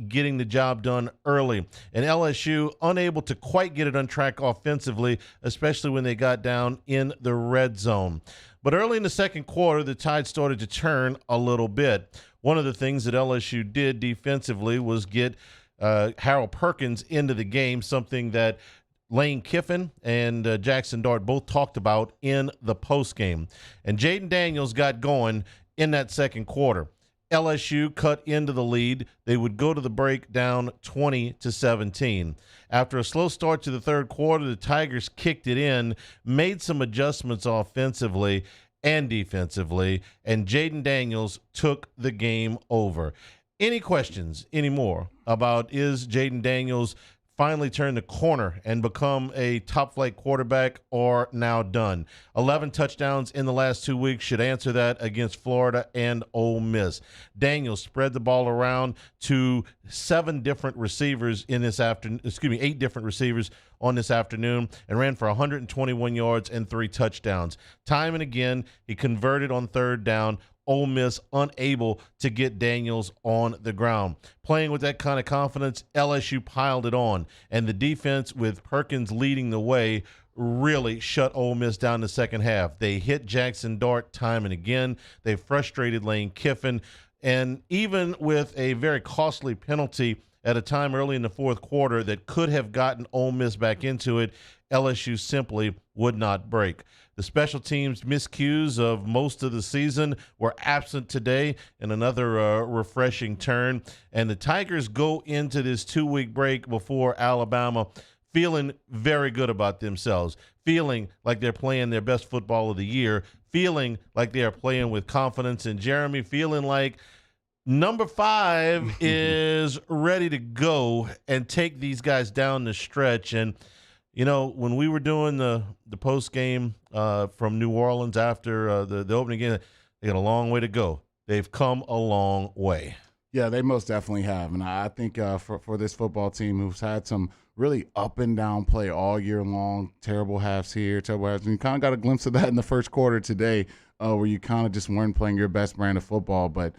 getting the job done early. And LSU unable to quite get it on track offensively, especially when they got down in the red zone. But early in the second quarter, the tide started to turn a little bit. One of the things that LSU did defensively was get Harold Perkins into the game, something that Lane Kiffin and Jackson Dart both talked about in the postgame. And Jaden Daniels got going in that second quarter. LSU cut into the lead. They would go to the break down 20-17. After a slow start to the third quarter, the Tigers kicked it in, made some adjustments offensively and defensively, and Jaden Daniels took the game over. Any questions anymore about is Jaden Daniels finally turned the corner and become a top-flight quarterback or now done? 11 touchdowns in the last 2 weeks should answer that against Florida and Ole Miss. Daniels spread the ball around to 8 different receivers on this afternoon and ran for 121 yards and 3 touchdowns. Time and again, he converted on third down. Ole Miss unable to get Daniels on the ground. Playing with that kind of confidence, LSU piled it on, and the defense with Perkins leading the way really shut Ole Miss down the second half. They hit Jackson Dart time and again. They frustrated Lane Kiffin, and even with a very costly penalty at a time early in the fourth quarter that could have gotten Ole Miss back into it, LSU simply would not break. The special teams miscues of most of the season were absent today in another refreshing turn. And the Tigers go into this 2-week break before Alabama feeling very good about themselves, feeling like they're playing their best football of the year, feeling like they are playing with confidence. And Jeremy feeling like number 5 is ready to go and take these guys down the stretch. And you know, when we were doing the post game from New Orleans after the opening game, they got a long way to go. They've come a long way. Yeah, they most definitely have. And I think for this football team who's had some really up and down play all year long, terrible halves here, terrible halves. And you kind of got a glimpse of that in the first quarter today where you kind of just weren't playing your best brand of football. But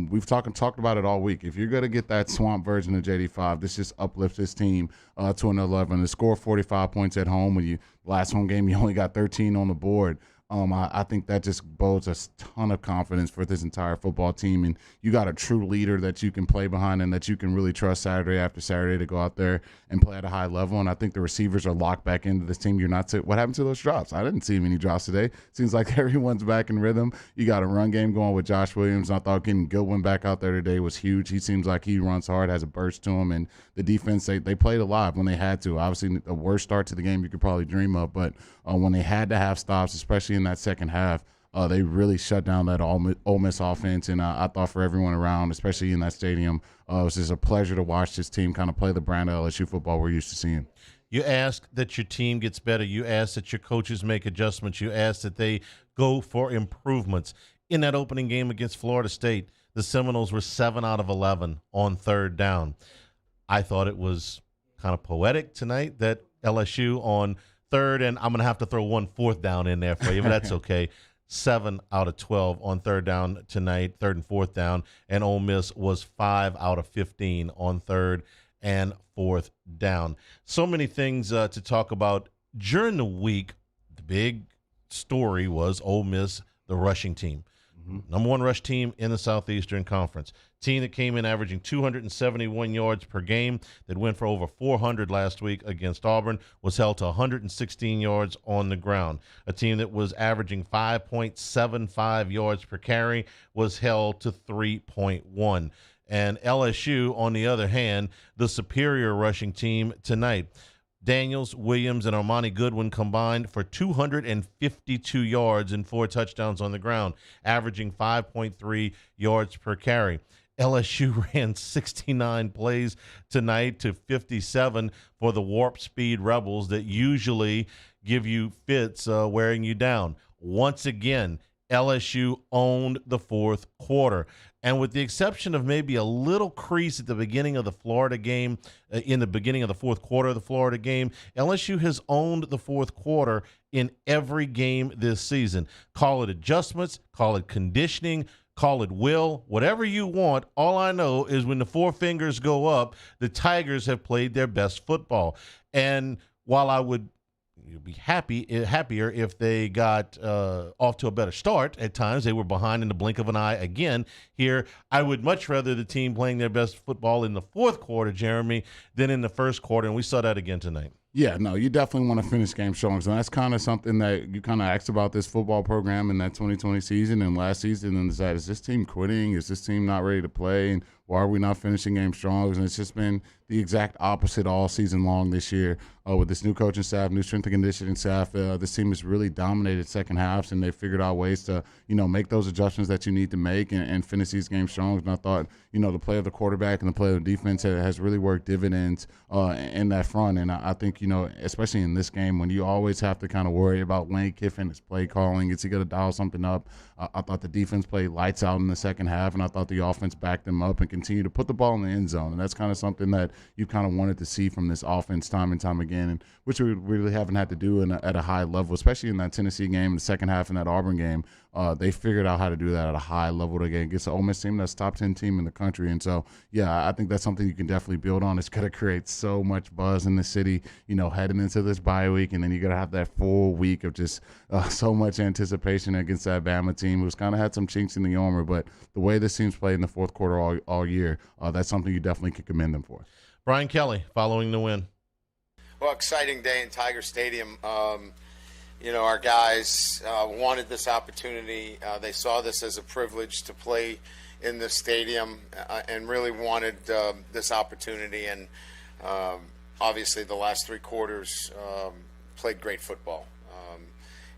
we've talked about it all week. If you're going to get that swamp version of JD5, this just uplifts this team to an 11. To score 45 points at home when last home game you only got 13 on the board. I think that just bodes a ton of confidence for this entire football team. And you got a true leader that you can play behind and that you can really trust Saturday after Saturday to go out there and play at a high level. And I think the receivers are locked back into this team. What happened to those drops? I didn't see many drops today. Seems like everyone's back in rhythm. You got a run game going with Josh Williams. I thought getting Goodwin back out there today was huge. He seems like he runs hard, has a burst to him. And the defense, they played alive when they had to. Obviously, the worst start to the game you could probably dream of. But when they had to have stops, especially in that second half, they really shut down that Ole Miss offense. And I thought for everyone around, especially in that stadium, it was just a pleasure to watch this team kind of play the brand of LSU football we're used to seeing. You ask that your team gets better. You ask that your coaches make adjustments. You ask that they go for improvements. In that opening game against Florida State, the Seminoles were 7 out of 11 on third down. I thought it was kind of poetic tonight that LSU on third, and I'm going to have to throw 1 4th down in there for you, but that's okay. 7 out of 12 on third down tonight, third and fourth down, and Ole Miss was 5 out of 15 on third and fourth down. So many things to talk about. During the week, the big story was Ole Miss, the rushing team. Number 1 rush team in the Southeastern Conference. Team that came in averaging 271 yards per game, that went for over 400 last week against Auburn, was held to 116 yards on the ground. A team that was averaging 5.75 yards per carry was held to 3.1. And LSU, on the other hand, the superior rushing team tonight. Daniels, Williams, and Armani Goodwin combined for 252 yards and 4 touchdowns on the ground, averaging 5.3 yards per carry. LSU ran 69 plays tonight to 57 for the warp speed Rebels that usually give you fits wearing you down. Once again, LSU owned the fourth quarter. And with the exception of maybe a little crease at the beginning of the Florida game, in the beginning of the fourth quarter of the Florida game, LSU has owned the fourth quarter in every game this season. Call it adjustments, call it conditioning, call it will, whatever you want. All I know is when the four fingers go up, the Tigers have played their best football. And while I would be happier if they got off to a better start at times, they were behind in the blink of an eye again here. I would much rather the team playing their best football in the fourth quarter, Jeremy, than in the first quarter, and we saw that again tonight. Yeah, no, you definitely want to finish game strong. So that's kind of something that you kind of asked about this football program in that 2020 season and last season. And is this team quitting? Is this team not ready to play? And why are we not finishing game strong? And it's just been the exact opposite all season long this year with this new coaching staff, new strength and conditioning staff. This team has really dominated second halves, and they've figured out ways to, make those adjustments that you need to make and finish these games strong. And I thought, the play of the quarterback and the play of the defense has really worked dividends in that front. And I think, especially in this game when you always have to kind of worry about Lane Kiffin, his play calling, is he going to dial something up? I thought the defense played lights out in the second half, and I thought the offense backed them up and continued to put the ball in the end zone. And that's kind of something that you kind of wanted to see from this offense time and time again, and which we really haven't had to do at a high level, especially in that Tennessee game, in the second half, in that Auburn game. They figured out how to do that at a high level against the Ole Miss team that's top 10 team in the country. And so, yeah, I think that's something you can definitely build on. It's going to create so much buzz in the city, heading into this bye week. And then you're going to have that full week of just so much anticipation against that Bama team who's kind of had some chinks in the armor. But the way this team's played in the fourth quarter all year, that's something you definitely can commend them for. Brian Kelly, following the win. Well, exciting day in Tiger Stadium. Our guys wanted this opportunity. They saw this as a privilege to play in this stadium and really wanted this opportunity. And obviously the last three quarters played great football.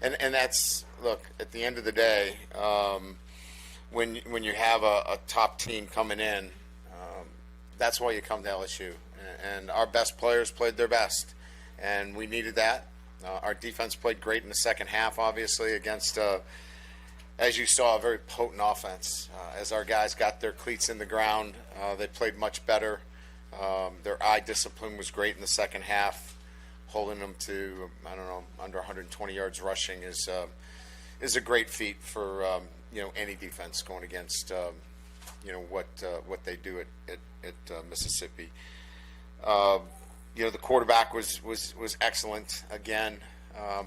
And that's, look, at the end of the day, when you have a top team coming in, that's why you come to LSU. And our best players played their best, and we needed that. Our defense played great in the second half, obviously, against, as you saw, a very potent offense. As our guys got their cleats in the ground, they played much better. Their eye discipline was great in the second half. Holding them to, under 120 yards rushing is a great feat for, any defense going against, what they do at Mississippi. The quarterback was excellent again,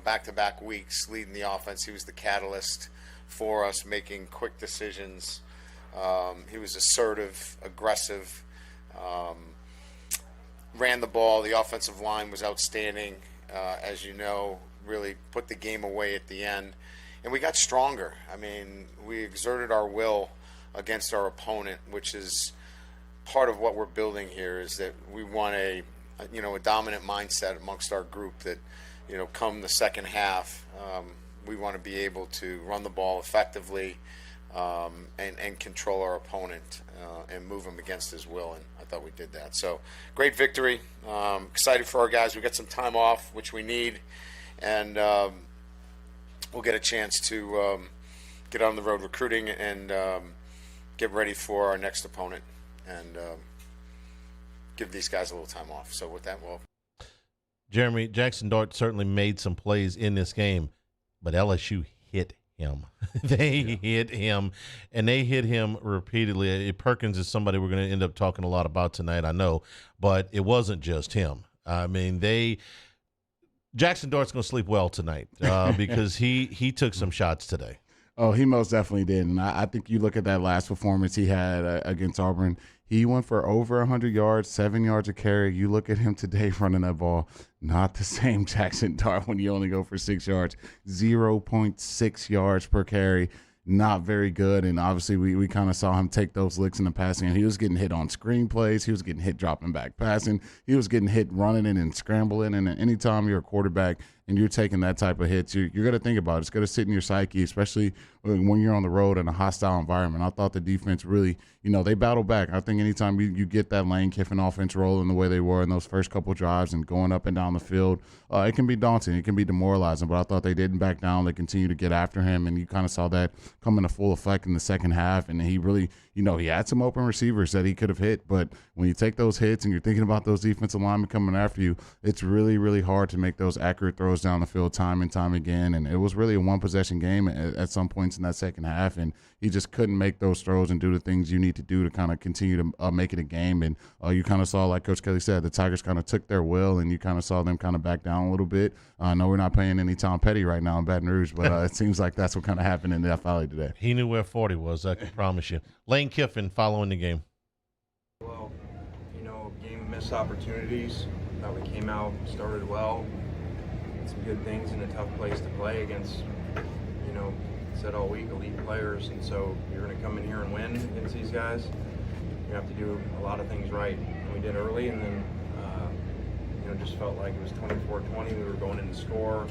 back-to-back weeks leading the offense. He was the catalyst for us making quick decisions. He was assertive, aggressive, ran the ball. The offensive line was outstanding, as you know, really put the game away at the end. And we got stronger. We exerted our will against our opponent, which is part of what we're building here, is that we want a dominant mindset amongst our group that, come the second half, we want to be able to run the ball effectively and control our opponent and move him against his will. And I thought we did that. So great victory. Excited for our guys. We got some time off, which we need, and we'll get a chance to get on the road recruiting and get ready for our next opponent and give these guys a little time off. So with that, Jeremy, Jackson Dart certainly made some plays in this game, but LSU hit him. They hit him, and they hit him repeatedly. Perkins is somebody we're going to end up talking a lot about tonight, I know, but it wasn't just him. Jackson Dart's going to sleep well tonight because he took some shots today. Oh, he most definitely did. And I think you look at that last performance he had against Auburn, he went for over 100 yards, 7 yards a carry. You look at him today running that ball, not the same Jackson Dart when you only go for 6 yards, 0.6 yards per carry. Not very good, and obviously we kind of saw him take those licks in the passing. He was getting hit on screen plays. He was getting hit dropping back passing. He was getting hit running in and scrambling. And anytime you're a quarterback and you're taking that type of hits, you're going to think about it. It's going to sit in your psyche, especially when you're on the road in a hostile environment. I thought the defense really, they battle back. I think anytime you get that Lane Kiffin offense rolling the way they were in those first couple drives and going up and down the field, it can be daunting. It can be demoralizing. But I thought they didn't back down. They continued to get after him, and you kind of saw that come into full effect in the second half. And he really, he had some open receivers that he could have hit. But when you take those hits and you're thinking about those defensive linemen coming after you, it's really, really hard to make those accurate throws down the field time and time again. And it was really a one-possession game at some points in that second half, and he just couldn't make those throws and do the things you need to do to kind of continue to make it a game. And you kind of saw, like Coach Kelly said, the Tigers kind of took their will, and you kind of saw them kind of back down a little bit. I know we're not paying any Tom Petty right now in Baton Rouge, but it seems like that's what kind of happened in Death Valley today. He knew where 40 was, I can promise you. Lane Kiffin following the game. Well, game of missed opportunities. Thought we came out, started well, did some good things in a tough place to play against, said all week, elite players. And so you're going to come in here and win against these guys. You have to do a lot of things right. And we did early, and then, just felt like it was 24-20. We were going in to score.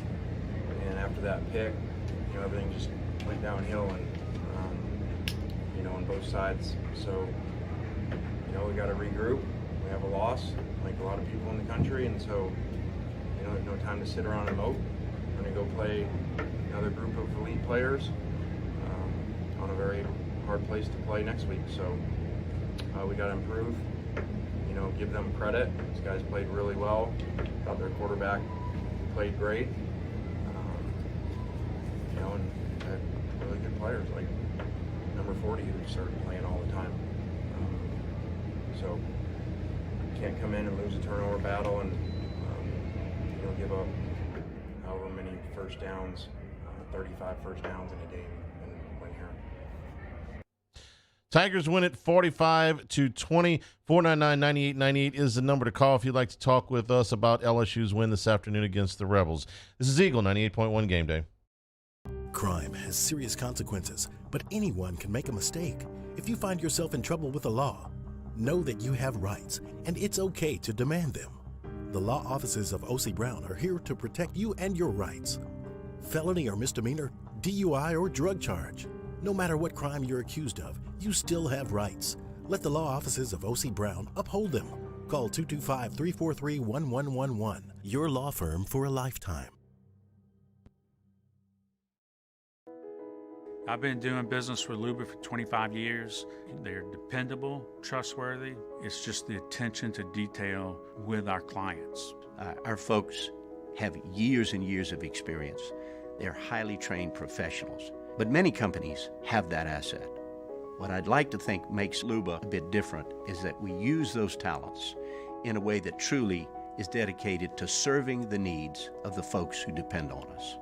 And after that pick, everything just went downhill and, on both sides. So, we got to regroup. We have a loss, like a lot of people in the country, and so, there's no time to sit around and mope. We're going to go play another group of elite players on a very hard place to play next week. So we got to improve, give them credit. These guys played really well. Thought their quarterback played great. And had really good players like number 40 who started playing all the time. So can't come in and lose a turnover battle and give up however many first downs, 35 first downs in a game and win here. Tigers win it 45-20. 499-9898 is the number to call if you'd like to talk with us about LSU's win this afternoon against the Rebels. This is Eagle 98.1 Game Day. Crime has serious consequences, but anyone can make a mistake. If you find yourself in trouble with the law, know that you have rights, and it's okay to demand them. The law offices of O.C. Brown are here to protect you and your rights. Felony or misdemeanor, DUI or drug charge. No matter what crime you're accused of, you still have rights. Let the law offices of O.C. Brown uphold them. Call 225-343-1111. Your law firm for a lifetime. I've been doing business with Luba for 25 years. They're dependable, trustworthy. It's just the attention to detail with our clients. Our folks have years and years of experience. They're highly trained professionals, but many companies have that asset. What I'd like to think makes Luba a bit different is that we use those talents in a way that truly is dedicated to serving the needs of the folks who depend on us.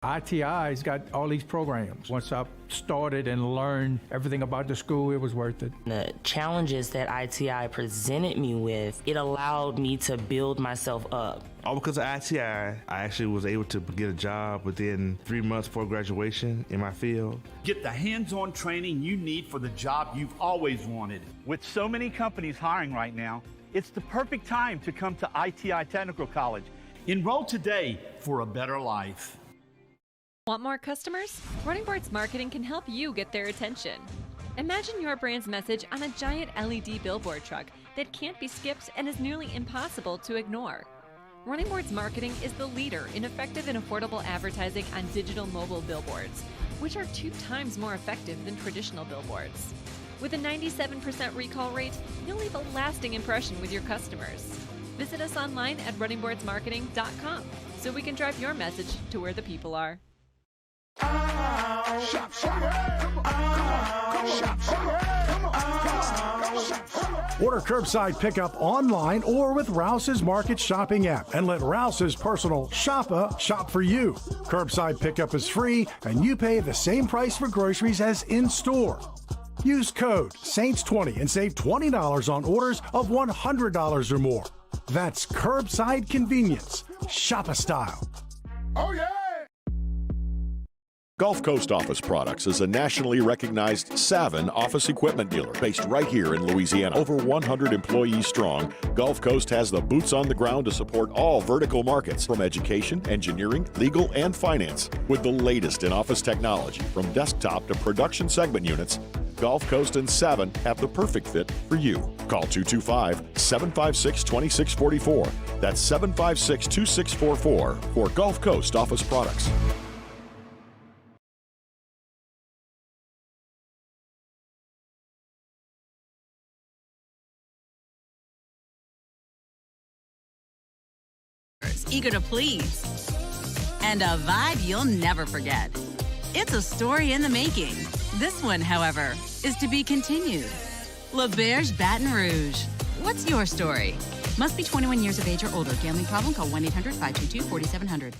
ITI's got all these programs. Once I started and learned everything about the school, it was worth it. The challenges that ITI presented me with, it allowed me to build myself up. All because of ITI, I actually was able to get a job within 3 months before graduation in my field. Get the hands-on training you need for the job you've always wanted. With so many companies hiring right now, it's the perfect time to come to ITI Technical College. Enroll today for a better life. Want more customers? Running Boards Marketing can help you get their attention. Imagine your brand's message on a giant LED billboard truck that can't be skipped and is nearly impossible to ignore. Running Boards Marketing is the leader in effective and affordable advertising on digital mobile billboards, which are 2 times more effective than traditional billboards. With a 97% recall rate, you'll leave a lasting impression with your customers. Visit us online at runningboardsmarketing.com so we can drive your message to where the people are. Order curbside pickup online or with Rouse's Market Shopping app and let Rouse's personal shopper shop for you. Curbside pickup is free and you pay the same price for groceries as in-store. Use code SAINTS20 and save $20 on orders of $100 or more. That's curbside convenience. Shopper style. Oh, yeah. Gulf Coast Office Products is a nationally recognized Savin office equipment dealer based right here in Louisiana. Over 100 employees strong, Gulf Coast has the boots on the ground to support all vertical markets, from education, engineering, legal, and finance. With the latest in office technology, from desktop to production segment units, Gulf Coast and Savin have the perfect fit for you. Call 225-756-2644. That's 756-2644 for Gulf Coast Office Products. Eager to please, and a vibe you'll never forget. It's a story in the making. This one, however, is to be continued. L'Auberge Baton Rouge. What's your story? Must be 21 years of age or older. Gambling problem? Call 1-800-522-4700.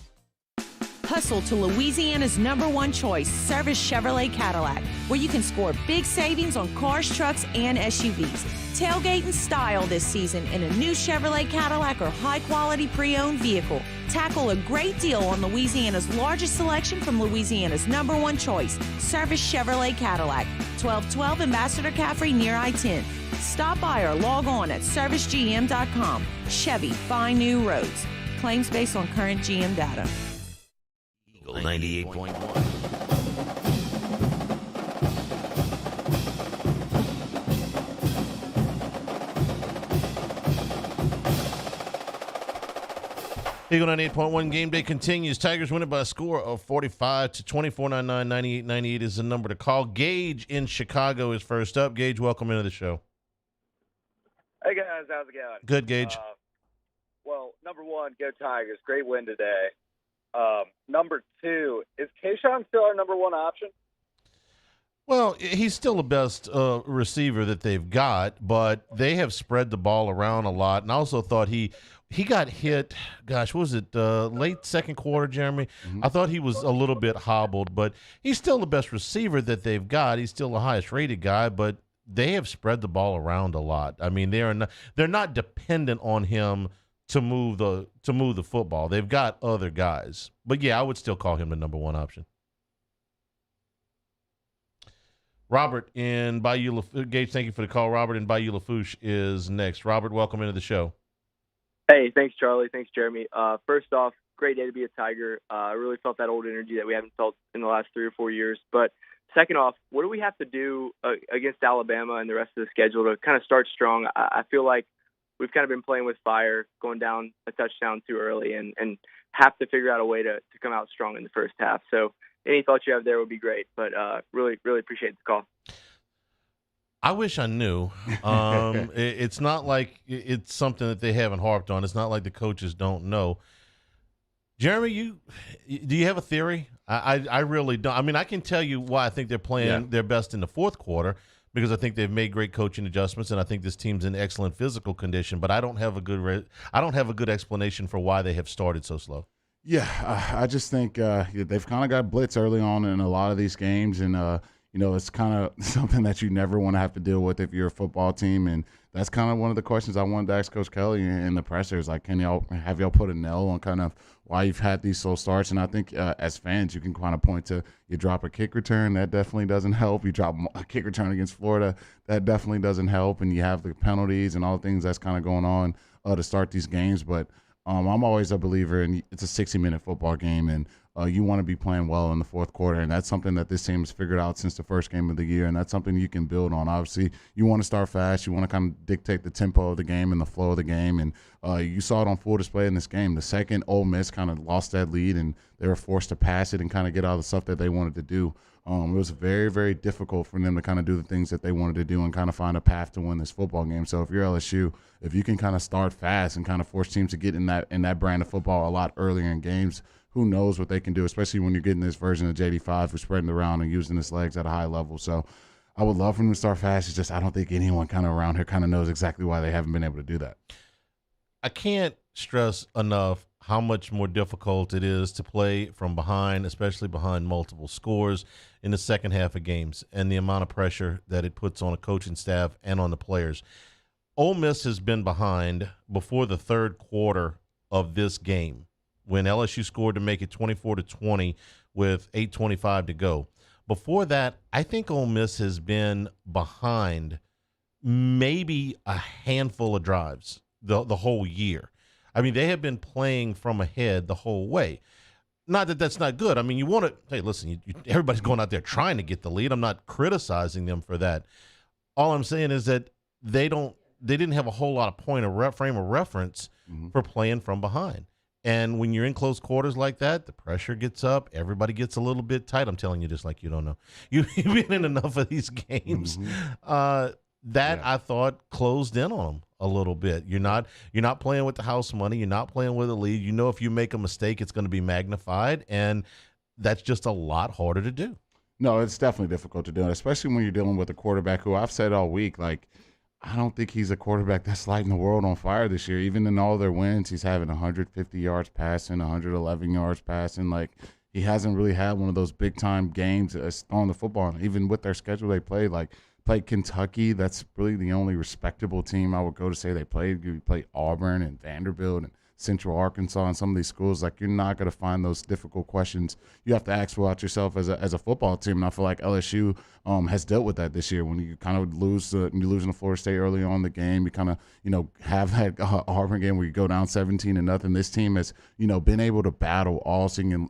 Hustle to Louisiana's #1 choice, Service Chevrolet Cadillac, where you can score big savings on cars, trucks, and SUVs. Tailgate in style this season in a new Chevrolet Cadillac or high-quality pre-owned vehicle. Tackle a great deal on Louisiana's largest selection from Louisiana's #1 choice, Service Chevrolet Cadillac, 1212 Ambassador Caffrey near I-10. Stop by or log on at servicegm.com. Chevy, find new roads. Claims based on current GM data. 98.1. Eagle 98.1 game day continues. Tigers win it by a score of 45-24. 99-98-98 is the number to call. Gage in Chicago is first up. Gage, welcome into the show. Hey guys, how's it going? Good, Gage. Well, number one, go Tigers. Great win today. Number two, is Kayshawn still our #1 option? Well, he's still the best receiver that they've got, but they have spread the ball around a lot. And I also thought he got hit, gosh, what was it, late second quarter, Jeremy? Mm-hmm. I thought he was a little bit hobbled, but he's still the best receiver that they've got. He's still the highest rated guy, but they have spread the ball around a lot. I mean, they're not dependent on him to move the football. They've got other guys. But yeah, I would still call him the #1 option. Robert in Bayou Gage, thank you for the call. Robert in Bayou Lafourche is next. Robert, welcome into the show. Hey, thanks, Charlie. Thanks, Jeremy. First off, great day to be a Tiger. I really felt that old energy that we haven't felt in the last 3 or 4 years. But second off, what do we have to do against Alabama and the rest of the schedule to kind of start strong? I feel like we've kind of been playing with fire, going down a touchdown too early, and have to figure out a way to come out strong in the first half. So any thoughts you have there would be great, but really, really appreciate the call. I wish I knew. It's not like it's something that they haven't harped on. It's not like the coaches don't know. Jeremy, do you have a theory? I really don't. I mean, I can tell you why I think they're playing their best in the fourth quarter, because I think they've made great coaching adjustments, and I think this team's in excellent physical condition. But I don't have a good explanation for why they have started so slow. Yeah, I just think they've kind of got blitz early on in a lot of these games, and it's kind of something that you never want to have to deal with if you're a football team. And that's kind of one of the questions I wanted to ask Coach Kelly in the pressers. Like, have y'all put a nail on kind of why you've had these slow starts? And I think as fans, you can kind of point to, you drop a kick return, that definitely doesn't help. You drop a kick return against Florida, that definitely doesn't help. And you have the penalties and all the things that's kind of going on to start these games. But I'm always a believer in it's a 60-minute football game, and you want to be playing well in the fourth quarter, and that's something that this team has figured out since the first game of the year, and that's something you can build on. Obviously, you want to start fast. You want to kind of dictate the tempo of the game and the flow of the game, and you saw it on full display in this game. The second Ole Miss kind of lost that lead, and they were forced to pass it and kind of get all the stuff that they wanted to do. It was very, very difficult for them to kind of do the things that they wanted to do and kind of find a path to win this football game. So if you're LSU, if you can kind of start fast and kind of force teams to get in that brand of football a lot earlier in games, who knows what they can do, especially when you're getting this version of JD5 who's spreading around and using his legs at a high level. So I would love for them to start fast. It's just I don't think anyone kind of around here kind of knows exactly why they haven't been able to do that. I can't stress enough how much more difficult it is to play from behind, especially behind multiple scores in the second half of games, and the amount of pressure that it puts on a coaching staff and on the players. Ole Miss has been behind before the third quarter of this game when LSU scored to make it 24-20 with 8:25 to go. Before that, I think Ole Miss has been behind maybe a handful of drives the whole year. I mean, they have been playing from ahead the whole way. Not that that's not good. I mean, you want to – hey, listen, everybody's going out there trying to get the lead. I'm not criticizing them for that. All I'm saying is that they didn't have a whole lot of frame of reference for playing from behind. And when you're in close quarters like that, the pressure gets up. Everybody gets a little bit tight. I'm telling you this like you don't know. You've been in enough of these games. I thought closed in on them a little bit. You're not playing with the house money. You're not playing with a lead. You know if you make a mistake, it's going to be magnified, and that's just a lot harder to do. No, it's definitely difficult to do, especially when you're dealing with a quarterback who I've said all week, like, I don't think he's a quarterback that's lighting the world on fire this year. Even in all their wins, he's having 150 yards passing, 111 yards passing. Like, he hasn't really had one of those big-time games throwing the football. Even with their schedule they played Kentucky. That's really the only respectable team I would go to say they played. You play Auburn and Vanderbilt and Central Arkansas and some of these schools. Like, you're not going to find those difficult questions you have to ask about yourself as a football team. And I feel like LSU has dealt with that this year. When you kind of lose to Florida State early on in the game, you kind of have that Auburn game where you go down 17-0. This team has been able to battle all season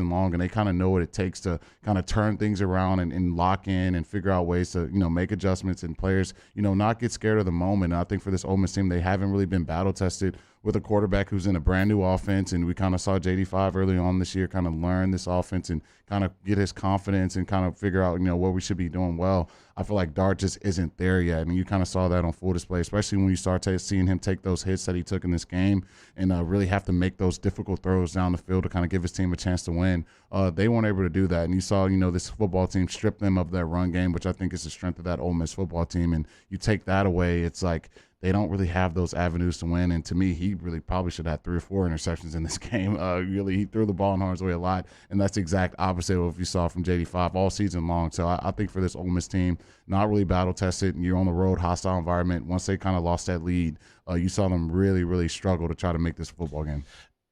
long, and they kind of know what it takes to kind of turn things around and lock in and figure out ways to make adjustments, and players not get scared of the moment. And I think for this Ole Miss team, they haven't really been battle tested with a quarterback who's in a brand new offense. And we kind of saw JD5 early on this year kind of learn this offense and kind of get his confidence and kind of figure out, what we should be doing well. I feel like Dart just isn't there yet. And you kind of saw that on full display, especially when you start seeing him take those hits that he took in this game and really have to make those difficult throws down the field to kind of give his team a chance to win. They weren't able to do that. And you saw, this football team strip them of their run game, which I think is the strength of that Ole Miss football team. And you take that away, it's like, they don't really have those avenues to win. And to me, he really probably should have 3 or 4 interceptions in this game. Really, he threw the ball in harm's way a lot. And that's the exact opposite of what you saw from JD5 all season long. So I think for this Ole Miss team, not really battle-tested, and you're on the road, hostile environment. Once they kind of lost that lead, you saw them really, really struggle to try to make this football game.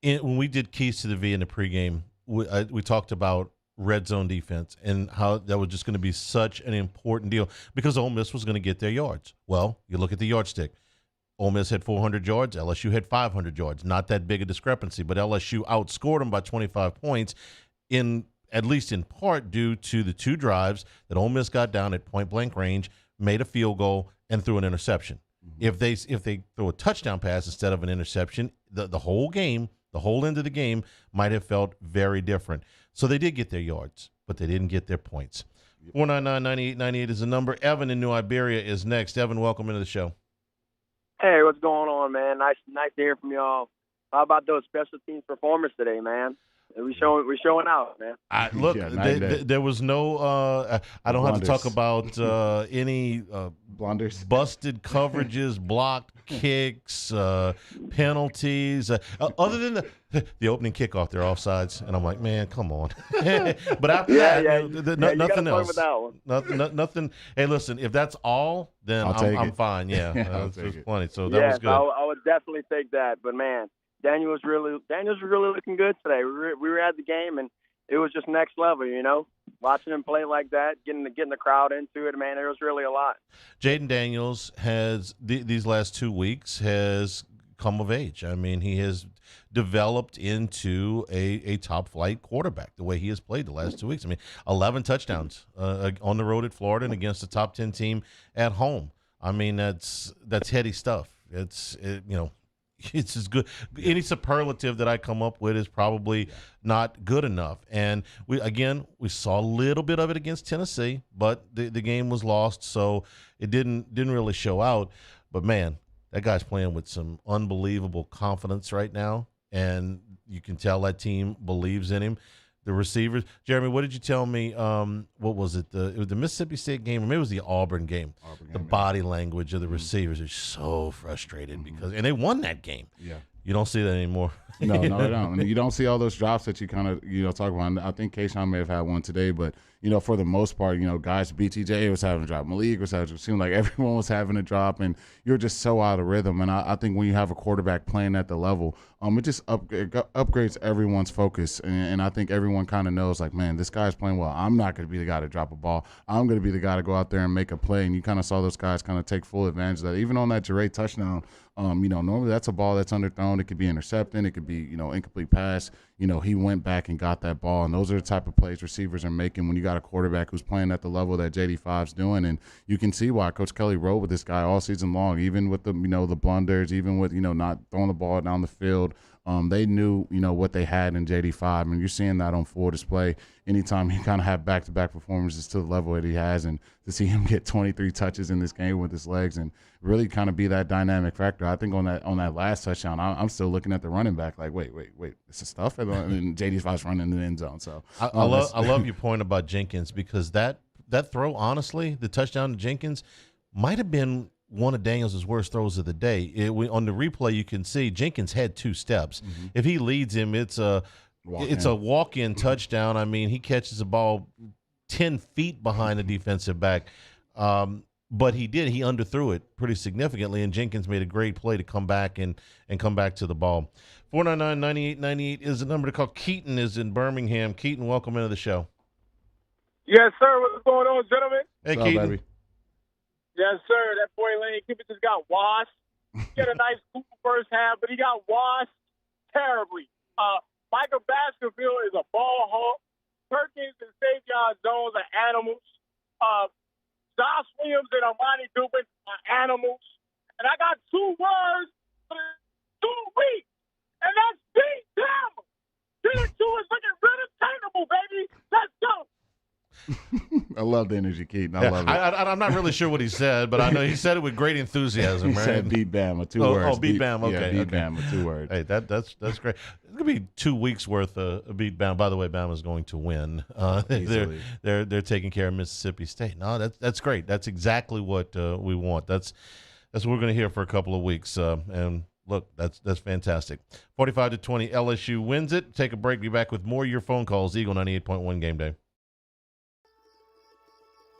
When we did Keys to the V in the pregame, we talked about red zone defense and how that was just going to be such an important deal because Ole Miss was going to get their yards. Well, you look at the yardstick. Ole Miss had 400 yards. LSU had 500 yards. Not that big a discrepancy, but LSU outscored them by 25 points, at least in part due to the 2 drives that Ole Miss got down at point-blank range, made a field goal, and threw an interception. If they throw a touchdown pass instead of an interception, the whole game, the whole end of the game might have felt very different. So they did get their yards, but they didn't get their points. 499-9898 is the number. Evan in New Iberia is next. Evan, welcome into the show. Hey, what's going on, man? Nice to hear from y'all. How about those special teams performers today, man? We're showing out, man. Look, there was no. I don't have to talk about any blunders, busted coverages, blocked kicks, penalties. Other than the opening kickoff, they're offsides, and I'm like, man, come on. But after nothing else. Nothing. Hey, listen, if that's all, then I'm fine. Yeah, there's plenty. So that was good. I would definitely take that. But man, Daniel was really looking good today. We were at the game, and it was just next level, Watching him play like that, getting the crowd into it, man, it was really a lot. Jaden Daniels has these last 2 weeks has come of age. I mean, he has developed into a top flight quarterback the way he has played the last 2 weeks. I mean, 11 touchdowns on the road at Florida and against a top 10 team at home. I mean, that's heady stuff. It's as good. Any superlative that I come up with is probably not good enough. And we saw a little bit of it against Tennessee, but the game was lost, so it didn't really show out. But man, that guy's playing with some unbelievable confidence right now, and you can tell that team believes in him. The receivers, Jeremy, what did you tell me? What was it? It was the Mississippi State game, or maybe it was the Auburn game. The body language of the receivers is so frustrated and they won that game. Yeah. You don't see that anymore. No, they don't. And you don't see all those drops that you kind of, talk about. And I think Kayshawn may have had one today, but, for the most part, guys, BTJ was having a drop. Malik was having a drop. It seemed like everyone was having a drop, and you're just so out of rhythm. And I think when you have a quarterback playing at the level, it just upgrades everyone's focus. And I think everyone kind of knows, like, man, this guy's playing well. I'm not going to be the guy to drop a ball. I'm going to be the guy to go out there and make a play. And you kind of saw those guys kind of take full advantage of that. Even on that Jure touchdown, normally that's a ball that's underthrown. It could be intercepted. It could be, incomplete pass. He went back and got that ball. And those are the type of plays receivers are making when you got a quarterback who's playing at the level that JD5's doing. And you can see why Coach Kelly rode with this guy all season long, even with the, the blunders, even with, not throwing the ball down the field. They knew, what they had in JD5, and you're seeing that on full display anytime he kind of have back-to-back performances to the level that he has, and to see him get 23 touches in this game with his legs and really kind of be that dynamic factor. I think on that last touchdown, I'm still looking at the running back like, wait, this is stuff, and JD5's running in the end zone. So I love your point about Jenkins, because that throw, honestly, the touchdown to Jenkins might have been one of Daniels' worst throws of the day. On the replay, you can see Jenkins had 2 steps. Mm-hmm. If he leads him, it's a walk-in touchdown. I mean, he catches the ball 10 feet behind the defensive back. But he underthrew it pretty significantly, and Jenkins made a great play to come back and come back to the ball. 499-9898 is the number to call. Keaton is in Birmingham. Keaton, welcome into the show. Yes, sir. What's going on, gentlemen? Hey, Keaton. Baby? Yes, sir. That boy Lane Kiffin just got washed. He had a nice cool first half, but he got washed terribly. Michael Baskerville is a ball hawk. Perkins and Savion Jones are animals. Josh Williams and Armani Dubin are animals. And I got 2 words for 2 weeks, and that's beat them. Tier 2 is looking really attainable, baby. Let's go. I love the energy, Keaton. I love it. I'm not really sure what he said, but I know he said it with great enthusiasm. He right? said beat Bama, 2 words. Oh, beat Bama. Okay, yeah, beat Bama, 2 words. Hey, that's great. It's gonna be 2 weeks worth of beat Bama. By the way, Bama's going to win. They're taking care of Mississippi State. No, that's great. That's exactly what we want. That's what we're gonna hear for a couple of weeks. And look, that's fantastic. 45-20, LSU wins it. Take a break. Be back with more of your phone calls. Eagle 98.1 Game Day.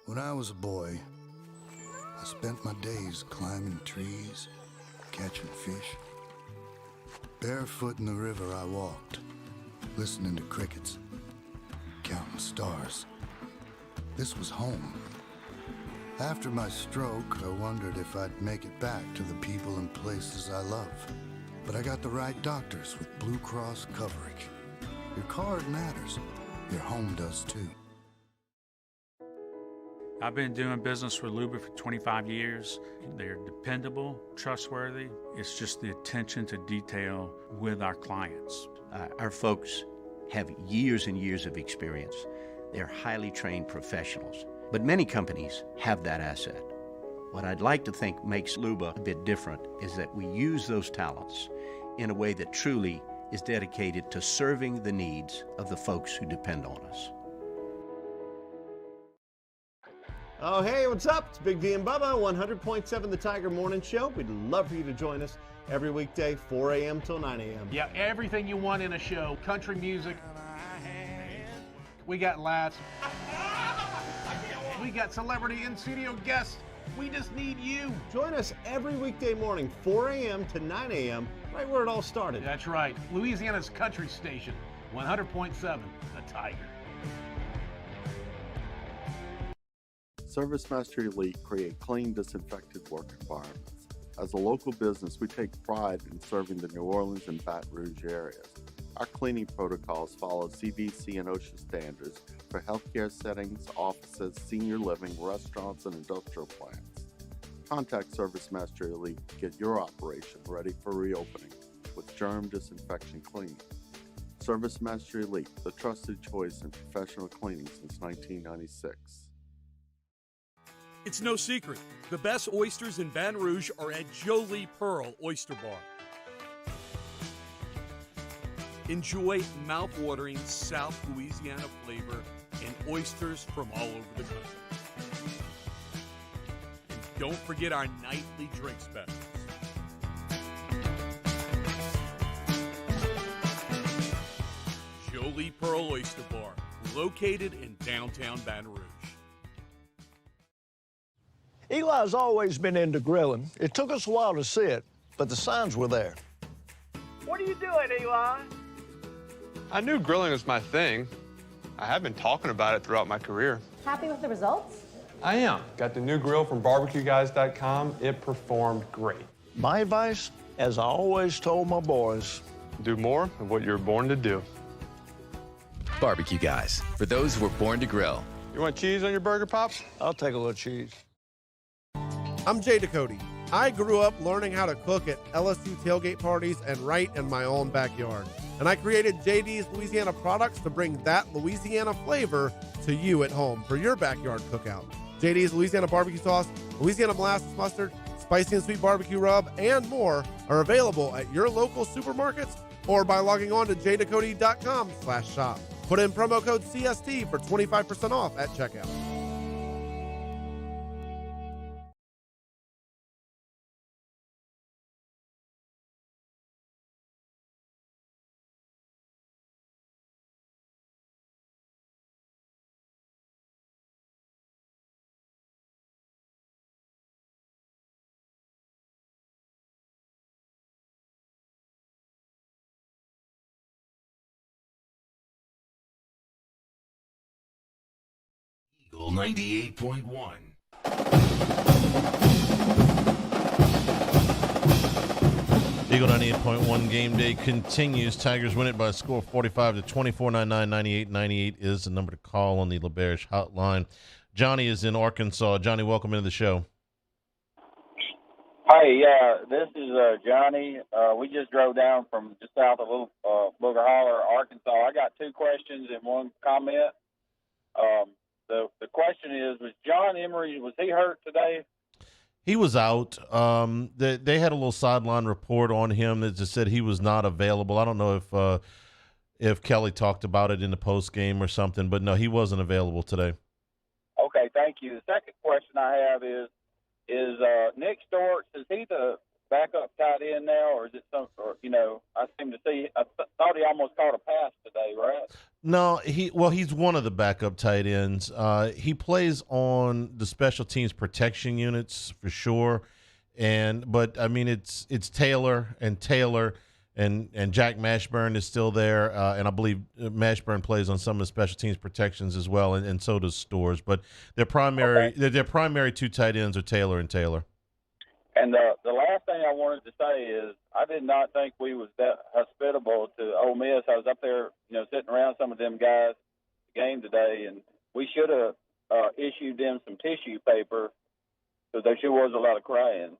When I was a boy, I spent my days climbing trees, catching fish. Barefoot in the river I walked, listening to crickets, counting stars. This was home. After my stroke, I wondered if I'd make it back to the people and places I love. But I got the right doctors with Blue Cross coverage. Your card matters. Your home does too. I've been doing business with Luba for 25 years. They're dependable, trustworthy. It's just the attention to detail with our clients. Our folks have years and years of experience. They're highly trained professionals, but many companies have that asset. What I'd like to think makes Luba a bit different is that we use those talents in a way that truly is dedicated to serving the needs of the folks who depend on us. Oh, hey, what's up? It's Big D and Bubba, 100.7 The Tiger Morning Show. We'd love for you to join us every weekday, 4 a.m. till 9 a.m. Yeah, everything you want in a show. Country music. We got laughs. We got celebrity in-studio guests. We just need you. Join us every weekday morning, 4 a.m. to 9 a.m., right where it all started. That's right. Louisiana's country station, 100.7 The Tiger. ServiceMaster Elite create clean, disinfected work environments. As a local business, we take pride in serving the New Orleans and Baton Rouge areas. Our cleaning protocols follow CDC and OSHA standards for healthcare settings, offices, senior living, restaurants, and industrial plants. Contact ServiceMaster Elite to get your operation ready for reopening with germ disinfection cleaning. ServiceMaster Elite, the trusted choice in professional cleaning since 1996. It's no secret, the best oysters in Baton Rouge are at Jolie Pearl Oyster Bar. Enjoy mouth-watering South Louisiana flavor and oysters from all over the country. And don't forget our nightly drink specials. Holy Pearl Oyster Bar, located in downtown Baton Rouge. Eli's always been into grilling. It took us a while to see it, but the signs were there. What are you doing, Eli? I knew grilling was my thing. I have been talking about it throughout my career. Happy with the results? I am. Got the new grill from barbecueguys.com. It performed great. My advice, as I always told my boys, do more of what you're born to do. Barbecue Guys, for those who were born to grill. You want cheese on your burger, Pops? I'll take a little cheese. I'm Jay Ducote. I grew up learning how to cook at LSU tailgate parties and right in my own backyard. And I created JD's Louisiana products to bring that Louisiana flavor to you at home for your backyard cookout. JD's Louisiana barbecue sauce, Louisiana molasses mustard, spicy and sweet barbecue rub, and more are available at your local supermarkets or by logging on to jducote.com/shop. Put in promo code CST for 25% off at checkout. Eagle 98.1. Eagle 98.1 game day continues. Tigers win it by a score of 45-24. 999898 is the number to call on the LaBerge hotline. Johnny is in Arkansas. Johnny, welcome into the show. Hi, yeah, this is Johnny. We just drove down from just south of Booger Holler, Arkansas. I got two questions and one comment. The question is, was John Emery, was he hurt today? He was out. They had a little sideline report on him that just said he was not available. I don't know if Kelly talked about it in the post game or something, but no, he wasn't available today. Okay, thank you. The second question I have is Nick Storks, is he the backup tight end now, or is it I seem to see, I thought he almost caught a pass today, right? No, he's one of the backup tight ends. He plays on the special teams protection units for sure, but I mean it's Taylor and Jack Mashburn is still there, and I believe Mashburn plays on some of the special teams protections as well, and so does Stores. But their primary two tight ends are Taylor and Taylor. And the last thing I wanted to say is I did not think we was that hospitable to Ole Miss. I was up there, sitting around some of them guys the game today, and we should have issued them some tissue paper because there sure was a lot of crying.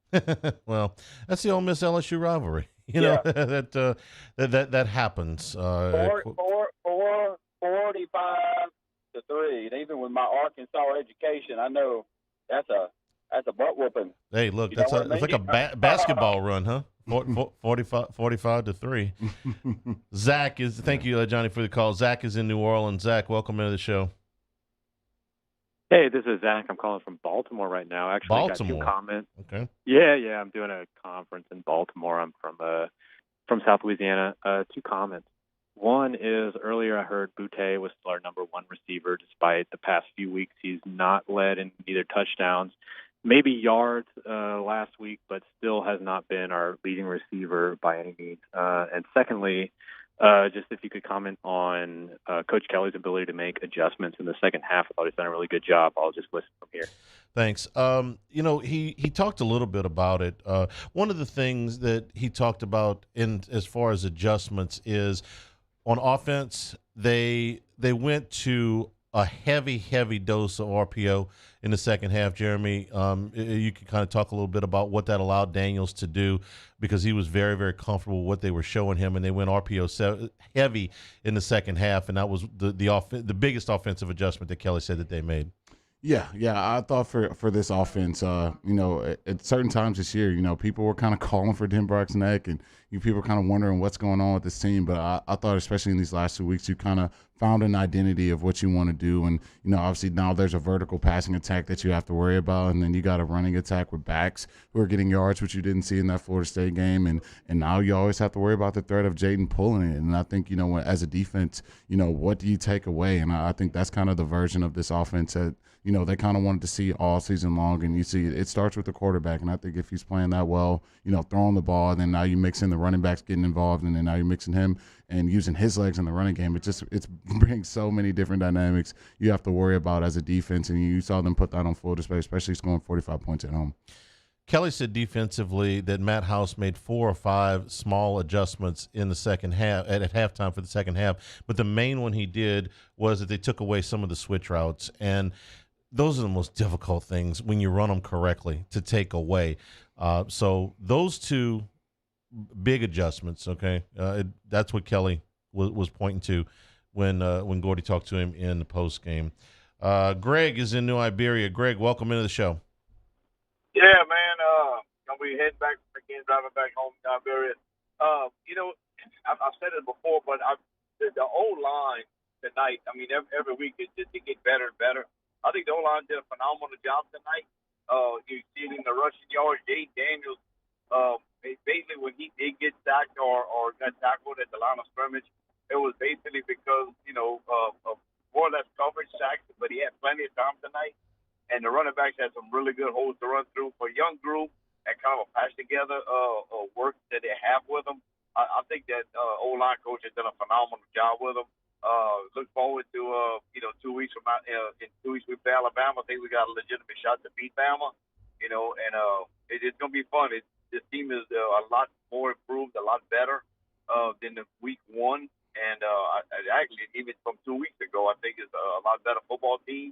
Well, that's the Ole Miss LSU rivalry. That happens. 45-3, and even with my Arkansas education, I know that's a butt whooping. Hey, look, it's like a basketball run, huh? 45-3. Zach thank you, Johnny, for the call. Zach is in New Orleans. Zach, welcome into the show. Hey, this is Zach. I'm calling from Baltimore right now. Actually, Baltimore. got two comments. Okay. Yeah. I'm doing a conference in Baltimore. I'm from South Louisiana. Two comments. One is earlier I heard Boutte was still our number one receiver, despite the past few weeks he's not led in either touchdowns, maybe yards last week, but still has not been our leading receiver by any means. And secondly, just if you could comment on Coach Kelly's ability to make adjustments in the second half. I thought he's done a really good job. I'll just listen from here. Thanks. He talked a little bit about it. One of the things that he talked about as far as adjustments is on offense, they went to a heavy dose of RPO in the second half. Jeremy, you can kind of talk a little bit about what that allowed Daniels to do, because he was very, very comfortable with what they were showing him, and they went RPO heavy in the second half, and that was the biggest offensive adjustment that Kelly said that they made. Yeah. I thought for this offense, at certain times this year, people were kind of calling for Tim Braxton-Eck, and people were kind of wondering what's going on with this team. But I thought, especially in these last 2 weeks, you kind of found an identity of what you want to do. And, obviously now there's a vertical passing attack that you have to worry about. And then you got a running attack with backs who are getting yards, which you didn't see in that Florida State game. And now you always have to worry about the threat of Jaden pulling it. And I think, as a defense, what do you take away? And I think that's kind of the version of this offense that, they kind of wanted to see all season long. And you see it starts with the quarterback. And I think if he's playing that well, throwing the ball, then now you mix in the running backs getting involved, and then now you're mixing him and using his legs in the running game. It brings so many different dynamics you have to worry about as a defense. And you saw them put that on full display, especially scoring 45 points at home. Kelly said defensively that Matt House made 4 or 5 small adjustments in the second half, at halftime for the second half. But the main one he did was that they took away some of the switch routes. And those are the most difficult things when you run them correctly to take away. So those 2 big adjustments, okay, that's what Kelly was pointing to when Gordy talked to him in the post game. Greg is in New Iberia. Greg, welcome into the show. Yeah, man. Gonna be heading back again, driving back home to Iberia. I've said it before, but the O-line tonight, I mean, every week it gets better and better. I think the O-line did a phenomenal job tonight. You see it in the rushing yards. Jay Daniels, basically when he did get sacked or got tackled at the line of scrimmage, it was basically because, of more or less coverage sacks, but he had plenty of time tonight. And the running backs had some really good holes to run through. For a young group and kind of a patch together work that they have with them, I think that O-line coach has done a phenomenal job with them. Look forward to 2 weeks from now. In 2 weeks we play Alabama. I think we got a legitimate shot to beat Bama. And it's gonna be fun. This team is a lot more improved, a lot better than the week 1. And actually, even from 2 weeks ago, I think it's a lot better football team.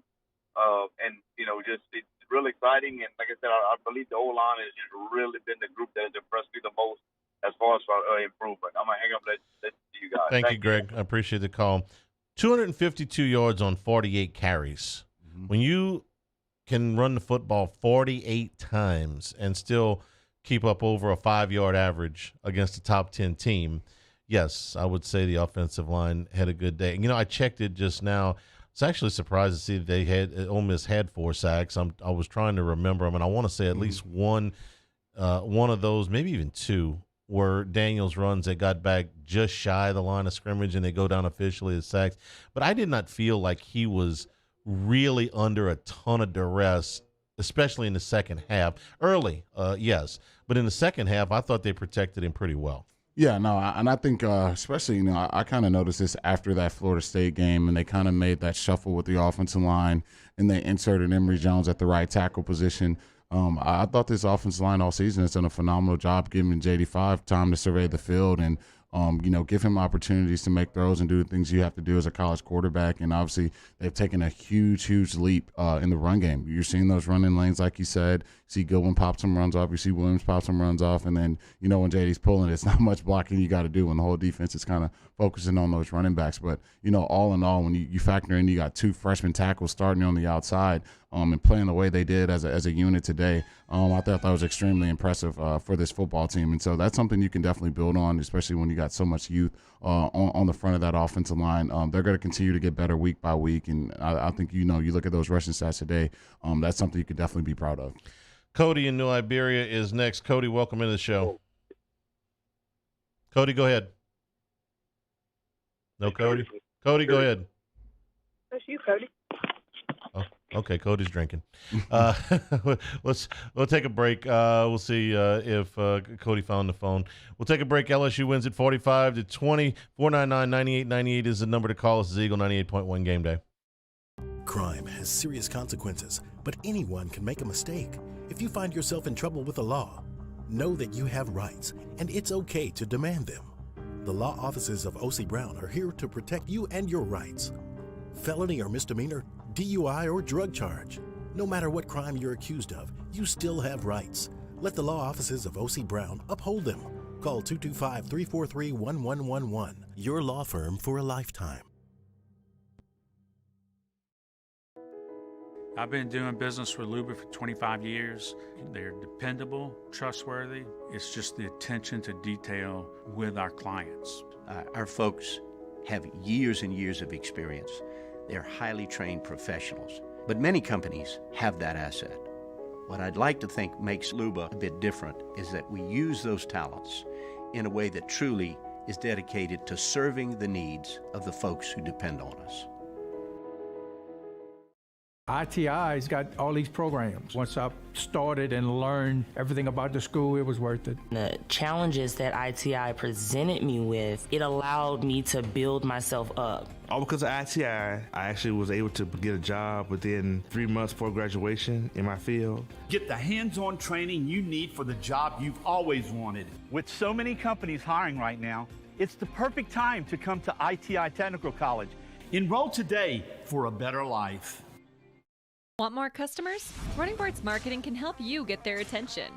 And it's really exciting. And like I said, I believe the O-line has just really been the group that has impressed me the most as far as improvement. I'm gonna hang up and let you guys. Thank you, Greg. I appreciate the call. 252 yards on 48 carries. Mm-hmm. When you can run the football 48 times and still keep up over a 5-yard average against a top 10 team, yes, I would say the offensive line had a good day. I checked it just now. I was actually surprised to see that Ole Miss had 4 sacks. I was trying to remember them, and I want to say at least one of those, maybe even 2, were Daniels runs that got back just shy of the line of scrimmage, and they go down officially as sacks. But I did not feel like he was really under a ton of duress, especially in the second half. Early, yes. But in the second half, I thought they protected him pretty well. Yeah, no, and I think especially, I kind of noticed this after that Florida State game, and they kind of made that shuffle with the offensive line, and they inserted Emory Jones at the right tackle position. I thought this offensive line all season has done a phenomenal job giving JD5 time to survey the field and, give him opportunities to make throws and do the things you have to do as a college quarterback. And obviously they've taken a huge, huge leap in the run game. You're seeing those running lanes, like you said. You see Goodwin pop some runs off. You see Williams pop some runs off. And then, when JD's pulling, it's not much blocking you got to do when the whole defense is kind of focusing on those running backs. But, all in all, when you factor in you got 2 freshman tackles starting on the outside and playing the way they did as a unit today, I thought that was extremely impressive for this football team. And so that's something you can definitely build on, especially when you got so much youth on the front of that offensive line. They're going to continue to get better week by week. And I think, you look at those rushing stats today, that's something you could definitely be proud of. Cody in New Iberia is next. Cody, welcome into the show. Cody, go ahead. No, Cody? Cody, go ahead. That's you, Cody. Oh, okay, Cody's drinking. We'll take a break. We'll see if Cody found the phone. We'll take a break. LSU wins at 45-20. 499-9898 is the number to call. This is Eagle 98.1 Game Day. Crime has serious consequences, but anyone can make a mistake. If you find yourself in trouble with the law, know that you have rights, and it's okay to demand them. The law offices of O.C. Brown are here to protect you and your rights. Felony or misdemeanor, DUI or drug charge. No matter what crime you're accused of, you still have rights. Let the law offices of O.C. Brown uphold them. Call 225-343-1111. Your law firm for a lifetime. I've been doing business with Luba for 25 years. They're dependable, trustworthy. It's just the attention to detail with our clients. Our folks have years and years of experience. They're highly trained professionals. But many companies have that asset. What I'd like to think makes Luba a bit different is that we use those talents in a way that truly is dedicated to serving the needs of the folks who depend on us. ITI's got all these programs. Once I started and learned everything about the school, it was worth it. The challenges that ITI presented me with, it allowed me to build myself up. All because of ITI, I actually was able to get a job within 3 months before graduation in my field. Get the hands-on training you need for the job you've always wanted. With so many companies hiring right now, it's the perfect time to come to ITI Technical College. Enroll today for a better life. Want more customers? Running Boards Marketing can help you get their attention.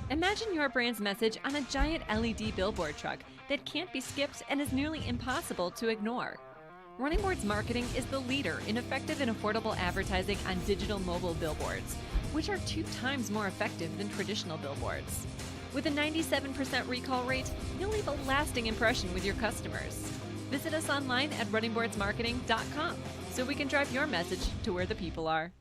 Imagine your brand's message on a giant LED billboard truck that can't be skipped and is nearly impossible to ignore. Running Boards Marketing is the leader in effective and affordable advertising on digital mobile billboards, which are 2 times more effective than traditional billboards. With a 97% recall rate, you'll leave a lasting impression with your customers. Visit us online at runningboardsmarketing.com so we can drive your message to where the people are.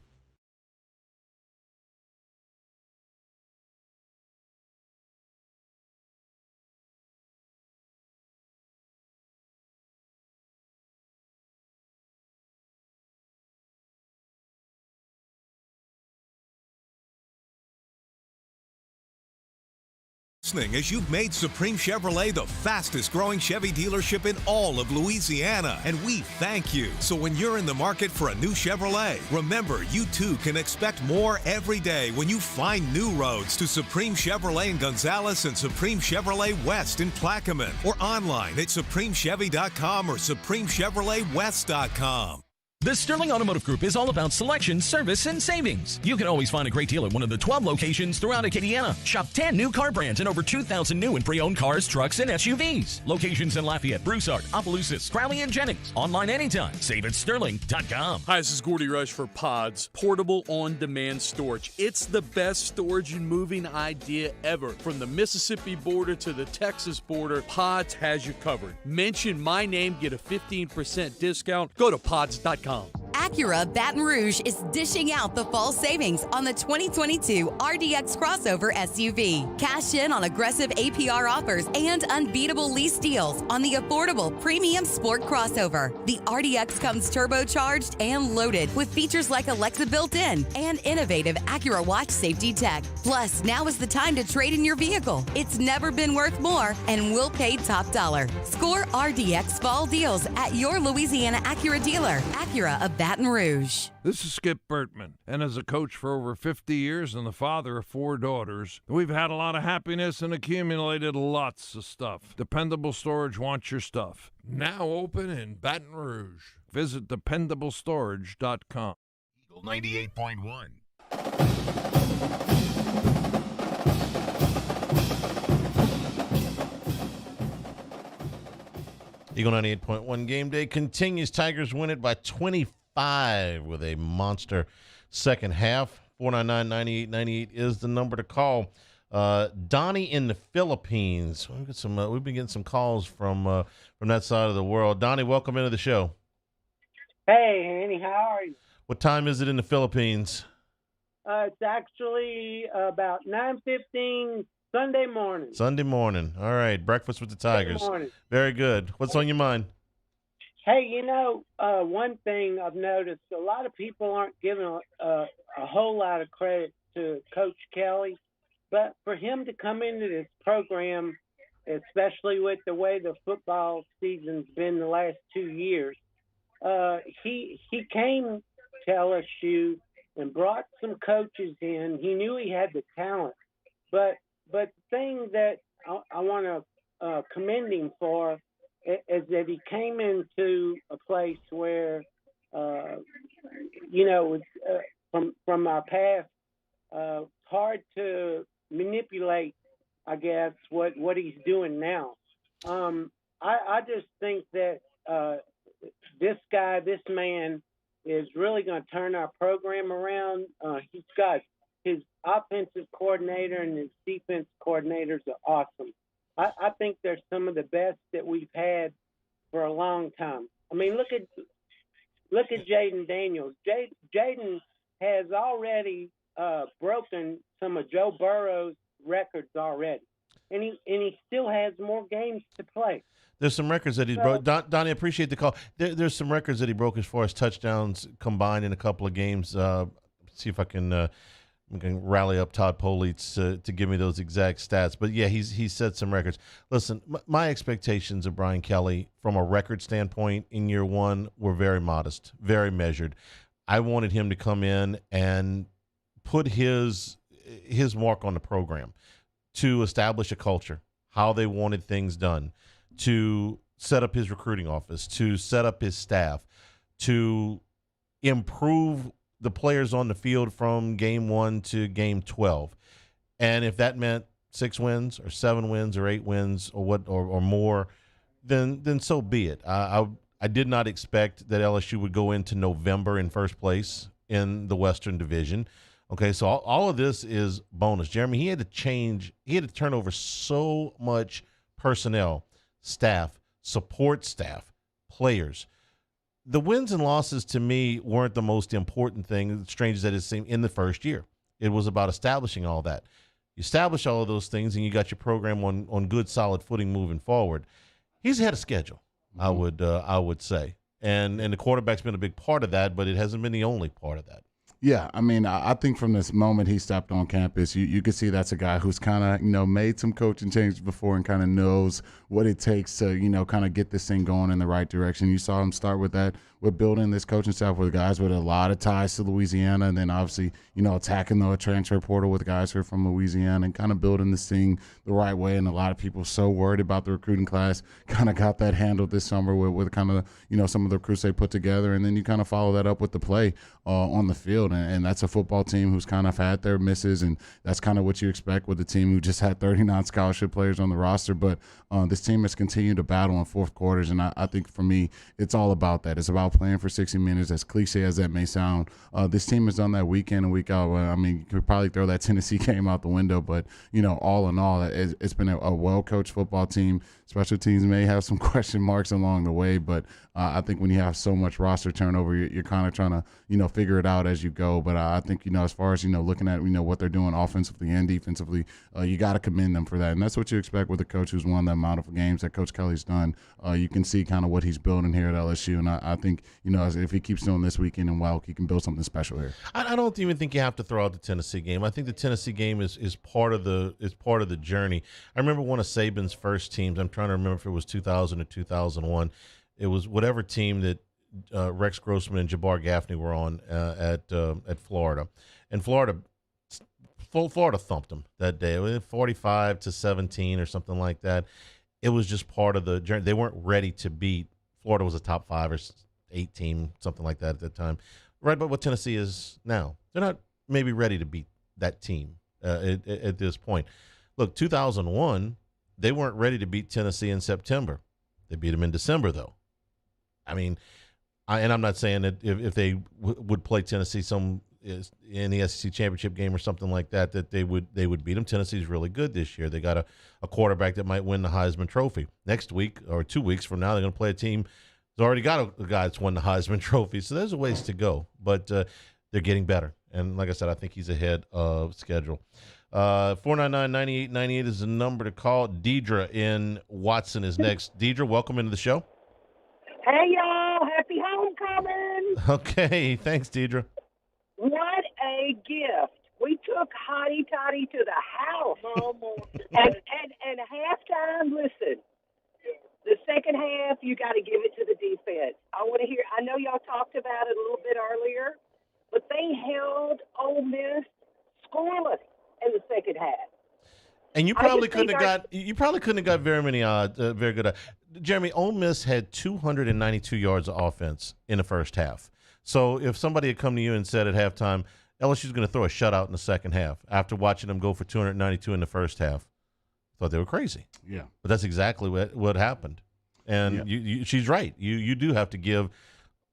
As you've made Supreme Chevrolet the fastest growing Chevy dealership in all of Louisiana, and we thank you. So when you're in the market for a new Chevrolet, remember you too can expect more every day when you find new roads to Supreme Chevrolet in Gonzales and Supreme Chevrolet West in Plaquemine, or online at supremechevy.com or supremechevroletwest.com. The Sterling Automotive Group is all about selection, service, and savings. You can always find a great deal at one of the 12 locations throughout Acadiana. Shop 10 new car brands and over 2,000 new and pre-owned cars, trucks, and SUVs. Locations in Lafayette, Broussard, Opelousas, Crowley, and Jennings. Online anytime. Save at sterling.com. Hi, this is Gordy Rush for Pods, portable on-demand storage. It's the best storage and moving idea ever. From the Mississippi border to the Texas border, Pods has you covered. Mention my name, get a 15% discount. Go to pods.com. Acura Baton Rouge is dishing out the fall savings on the 2022 RDX crossover SUV. Cash in on aggressive APR offers and unbeatable lease deals on the affordable premium sport crossover. The RDX comes turbocharged and loaded with features like Alexa built-in and innovative Acura watch safety tech. Plus, now is the time to trade in your vehicle. It's never been worth more, and we'll pay top dollar. Score RDX fall deals at your Louisiana Acura dealer. Acura of Baton Rouge. This is Skip Bertman, and as a coach for over 50 years and the father of 4 daughters, we've had a lot of happiness and accumulated lots of stuff. Dependable Storage wants your stuff. Now open in Baton Rouge. Visit dependablestorage.com. Eagle 98.1. Eagle 98.1 game day continues. Tigers win it by 25 with a monster second half. 499-9898 is the number to call. Donnie in the Philippines. We've been getting some calls from that side of the world. Donnie, welcome into the show. Hey, Annie, how are you? What time is it in the Philippines? It's actually about 9:15 Sunday morning. Sunday morning. All right. Breakfast with the Tigers. Very good. What's on your mind? Hey, one thing I've noticed, a lot of people aren't giving a whole lot of credit to Coach Kelly, but for him to come into this program, especially with the way the football season's been the last 2 years, he came to LSU and brought some coaches in. He knew he had the talent, but the thing that I want to commend him for is that he came into a place where, from our past, hard to manipulate, I guess, what he's doing now. I just think that this man is really going to turn our program around. He's got his offensive coordinator and his defense coordinators are awesome. I think they're some of the best that we've had for a long time. I mean, look at Jaden Daniels. Jaden has already broken some of Joe Burrow's records already, and he still has more games to play. There's some records that he broke. Donnie, I appreciate the call. There's some records that he broke as far as touchdowns combined in a couple of games. See if I can rally up Todd Politz to give me those exact stats. But, yeah, he's set some records. Listen, my expectations of Brian Kelly from a record standpoint in year one were very modest, very measured. I wanted him to come in and put his mark on the program to establish a culture, how they wanted things done, to set up his recruiting office, to set up his staff, to improve the players on the field from game 1 to game 12. And if that meant 6 wins or 7 wins or 8 wins or more, then so be it. I did not expect that LSU would go into November in first place in the Western Division. Okay, so all of this is bonus. Jeremy, he had to turn over so much personnel, staff, support staff, players. The wins and losses to me weren't the most important thing, strange as that it seemed, in the first year. It was about establishing all that. You establish all of those things, and you got your program on good, solid footing moving forward. He's ahead of schedule, I would say. And the quarterback's been a big part of that, but it hasn't been the only part of that. Yeah, I mean, I think from this moment he stepped on campus, you could see that's a guy who's kind of, made some coaching changes before and kind of knows what it takes to, kind of get this thing going in the right direction. You saw him start with that, with building this coaching staff with guys with a lot of ties to Louisiana, and then obviously, attacking the transfer portal with guys who are from Louisiana and kind of building this thing the right way. And a lot of people so worried about the recruiting class kind of got that handled this summer with kind of, some of the recruits they put together. And then you kind of follow that up with the play on the field. And that's a football team who's kind of had their misses, and that's kind of what you expect with a team who just had 39 scholarship players on the roster. But this team has continued to battle in fourth quarters, and I think for me, it's all about that. It's about playing for 60 minutes, as cliche as that may sound. This team has done that week in and week out. I mean, you could probably throw that Tennessee game out the window, but, all in all, it's been a well-coached football team. Special teams may have some question marks along the way, but I think when you have so much roster turnover, you're kind of trying to, figure it out as you go. But I think, as far as, looking at, what they're doing offensively and defensively, you got to commend them for that. And that's what you expect with a coach who's won the amount of games that Coach Kelly's done. You can see kind of what he's building here at LSU. And I think, if he keeps doing this weekend and well, he can build something special here. I don't even think you have to throw out the Tennessee game. I think the Tennessee game is part of the journey. I remember one of Saban's first teams. I'm trying to remember if it was 2000 or 2001. It was whatever team that Rex Grossman and Jabbar Gaffney were on at Florida, and Florida thumped them that day. It was 45-17 or something like that. It was just part of the journey. They weren't ready to beat. Florida was a top 5 or 8 team, something like that at that time. Right about what Tennessee is now. They're not maybe ready to beat that team at this point. Look, 2001, they weren't ready to beat Tennessee in September. They beat them in December, though. I mean, I'm not saying that if they would play Tennessee in the SEC championship game or something like that, that they would beat them. Tennessee's really good this year. They got a quarterback that might win the Heisman Trophy. Next week or 2 weeks from now, they're going to play a team that's already got a guy that's won the Heisman Trophy. So there's a ways to go, but they're getting better. And like I said, I think he's ahead of schedule. 499-9898 is the number to call. Deidre in Watson is next. Deidre, welcome into the show. Hey, y'all. Happy homecoming. Okay. Thanks, Deidre. What a gift. We took Hottie Toddy to the house. and halftime, listen, the second half, you got to give it to the defense. I know y'all talked about it a little bit earlier, but they held Ole Miss scoreless in the second half. And you probably couldn't have got very many very good. Jeremy, Ole Miss had 292 yards of offense in the first half. So if somebody had come to you and said at halftime, LSU's going to throw a shutout in the second half, after watching them go for 292 in the first half, I thought they were crazy. Yeah. But that's exactly what happened. And she's right. You do have to give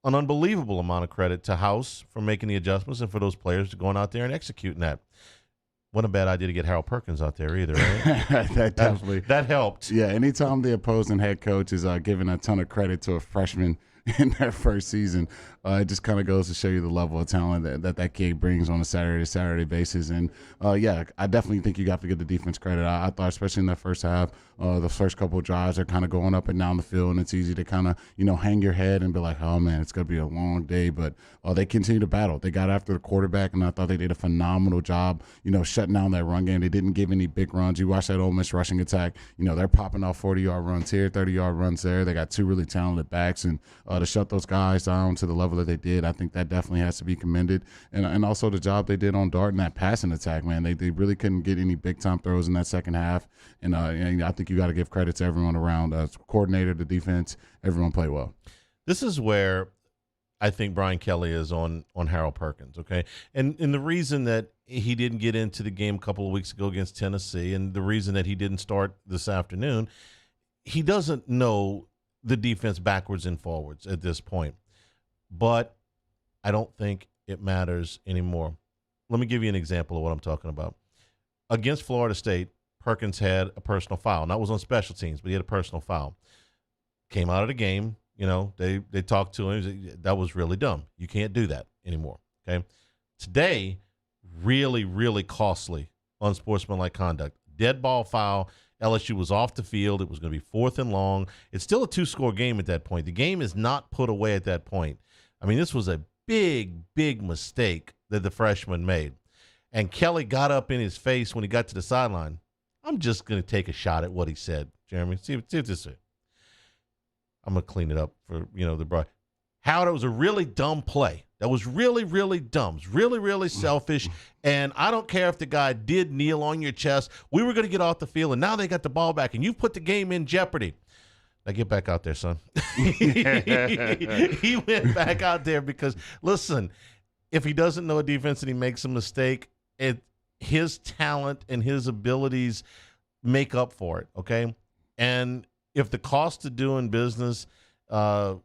an unbelievable amount of credit to House for making the adjustments and for those players going out there and executing that. Wasn't a bad idea to get Harold Perkins out there either, right? that definitely that helped. Yeah, anytime the opposing head coach is giving a ton of credit to a freshman in their first season, it just kind of goes to show you the level of talent that kid brings on a Saturday basis. And yeah, I definitely think you have to give the defense credit. I thought, especially in that first half, the first couple of drives are kind of going up and down the field, and it's easy to kind of hang your head and be like, oh man, it's gonna be a long day. But they continue to battle. They got after the quarterback, and I thought they did a phenomenal job, shutting down that run game. They didn't give any big runs. You watch that Ole Miss rushing attack. They're popping off 40-yard runs here, 30-yard runs there. They got two really talented backs, and to shut those guys down to the level that they did, I think that definitely has to be commended. And also the job they did on Dart in that passing attack, man. They really couldn't get any big-time throws in that second half. And I think you got to give credit to everyone around. Coordinator, the defense, everyone played well. This is where I think Brian Kelly is on Harold Perkins, okay? And the reason that he didn't get into the game a couple of weeks ago against Tennessee, and the reason that he didn't start this afternoon, he doesn't know the defense backwards and forwards at this point. But I don't think it matters anymore. Let me give you an example of what I'm talking about. Against Florida State, Perkins had a personal foul. That was on special teams, but he had a personal foul. Came out of the game, they talked to him. That was really dumb. You can't do that anymore, okay? Today, really, really costly unsportsmanlike conduct. Dead ball foul. LSU was off the field. It was going to be 4th and long. It's still a 2-score game at that point. The game is not put away at that point. I mean, this was a big, big mistake that the freshman made. And Kelly got up in his face when he got to the sideline. I'm just going to take a shot at what he said, Jeremy. See if this is. I'm going to clean it up for, the broad. Howard, it was a really dumb play. That was really, really dumb. It was really, really selfish. And I don't care if the guy did kneel on your chest. We were going to get off the field, and now they got the ball back, and you've put the game in jeopardy. Now get back out there, son. He went back out there because, listen, if he doesn't know a defense and he makes a mistake, his talent and his abilities make up for it, okay? And if the cost of doing business to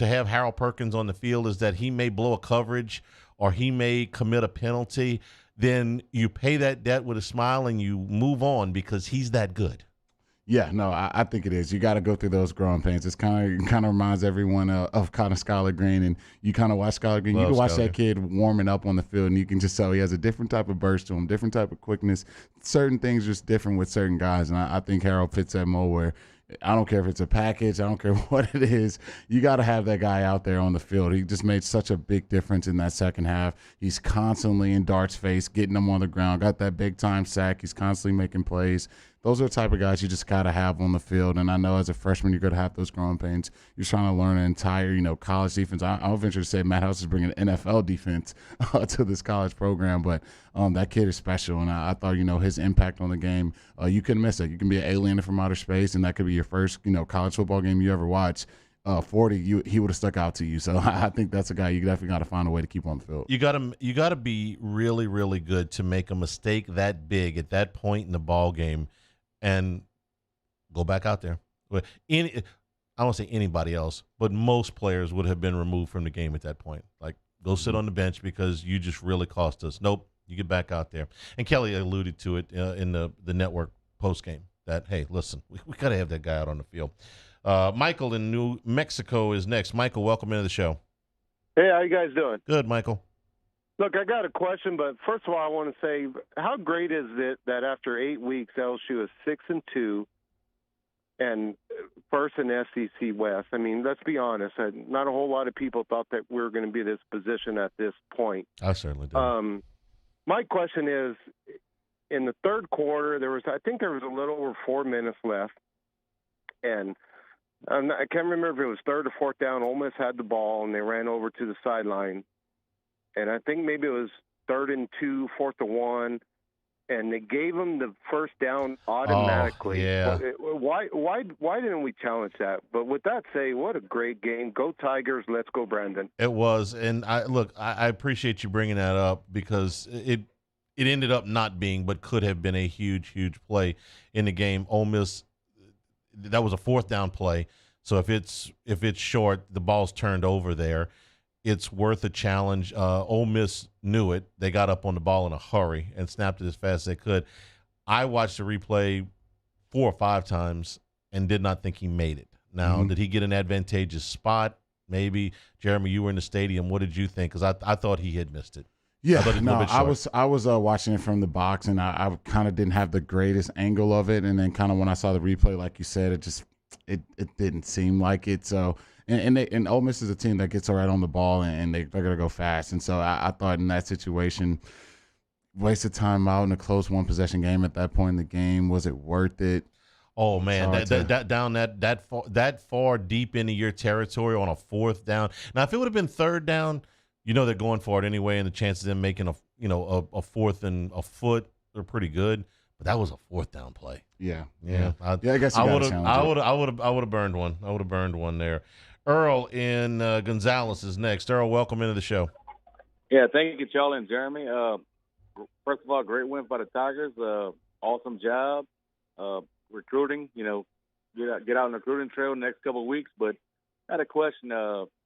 have Harold Perkins on the field is that he may blow a coverage or he may commit a penalty, then you pay that debt with a smile and you move on because he's that good. Yeah, no, I think it is. You got to go through those growing pains. It kind of reminds everyone of kind of Skylar Green, and you kind of watch Skylar Green. You can watch that kid warming up on the field, and you can just tell he has a different type of burst to him, different type of quickness. Certain things just different with certain guys, and I think Harold fits that mold where I don't care if it's a package, I don't care what it is. You got to have that guy out there on the field. He just made such a big difference in that second half. He's constantly in Dart's face, getting them on the ground, got that big-time sack. He's constantly making plays. Those are the type of guys you just got to have on the field. And I know as a freshman, you're going to have those growing pains. You're trying to learn an entire, college defense. I'll venture to say Matt House is bringing NFL defense to this college program. But that kid is special. And I thought, his impact on the game, you couldn't miss it. You can be an alien from outer space, and that could be your first, college football game you ever watch. 40, he would have stuck out to you. So I think that's a guy you definitely got to find a way to keep on the field. You got to be really, really good to make a mistake that big at that point in the ball game and go back out there. I don't say anybody else, but most players would have been removed from the game at that point. Like, go sit on the bench because you just really cost us. Nope, you get back out there. And Kelly alluded to it in the network post game that, hey, listen, we got to have that guy out on the field. Michael in New Mexico is next. Michael, welcome into the show. Hey, how you guys doing? Good, Michael. Look, I got a question, but first of all, I want to say, how great is it that after 8 weeks, LSU is 6-2 and first in SEC West? I mean, let's be honest. Not a whole lot of people thought that we were going to be in this position at this point. I certainly do. My question is, in the third quarter, I think there was a little over 4 minutes left, and I can't remember if it was third or fourth down. Ole Miss had the ball, and they ran over to the sideline. And I think maybe it was 3rd and 2, 4th and 1, and they gave them the first down automatically. Oh, yeah. Why didn't we challenge that? But with that said, what a great game. Go Tigers. Let's go, Brandon. It was. And I appreciate you bringing that up because it ended up not being, but could have been a huge, huge play in the game. Ole Miss, that was a 4th down play. So if it's short, the ball's turned over there. it's worth a challenge. Ole Miss knew it. They got up on the ball in a hurry and snapped it as fast as they could. I watched the replay 4 or 5 times and did not think he made it. Now, did he get an advantageous spot? Maybe. Jeremy, you were in the stadium. What did you think? Because I thought he had missed it. Yeah, I was watching it from the box, and I kind of didn't have the greatest angle of it. And then kind of when I saw the replay, like you said, it didn't seem like it. So and Ole Miss is a team that gets right on the ball, and they're gonna go fast. And so I thought in that situation, wasted time out in a close 1-possession game at that point in the game. Was it worth it? Oh man, that far deep into your territory on a 4th down. Now, if it would have been 3rd down, they're going for it anyway, and the chances of them making a 4th and a foot are pretty good. But that was a 4th down play. Yeah. I guess I would have burned one. I would have burned one there. Earl in Gonzales is next. Earl, welcome into the show. Yeah, thank you, Charlie and Jeremy. First of all, great win by the Tigers. Awesome job. Recruiting, get out on the recruiting trail the next couple of weeks. But I had a question,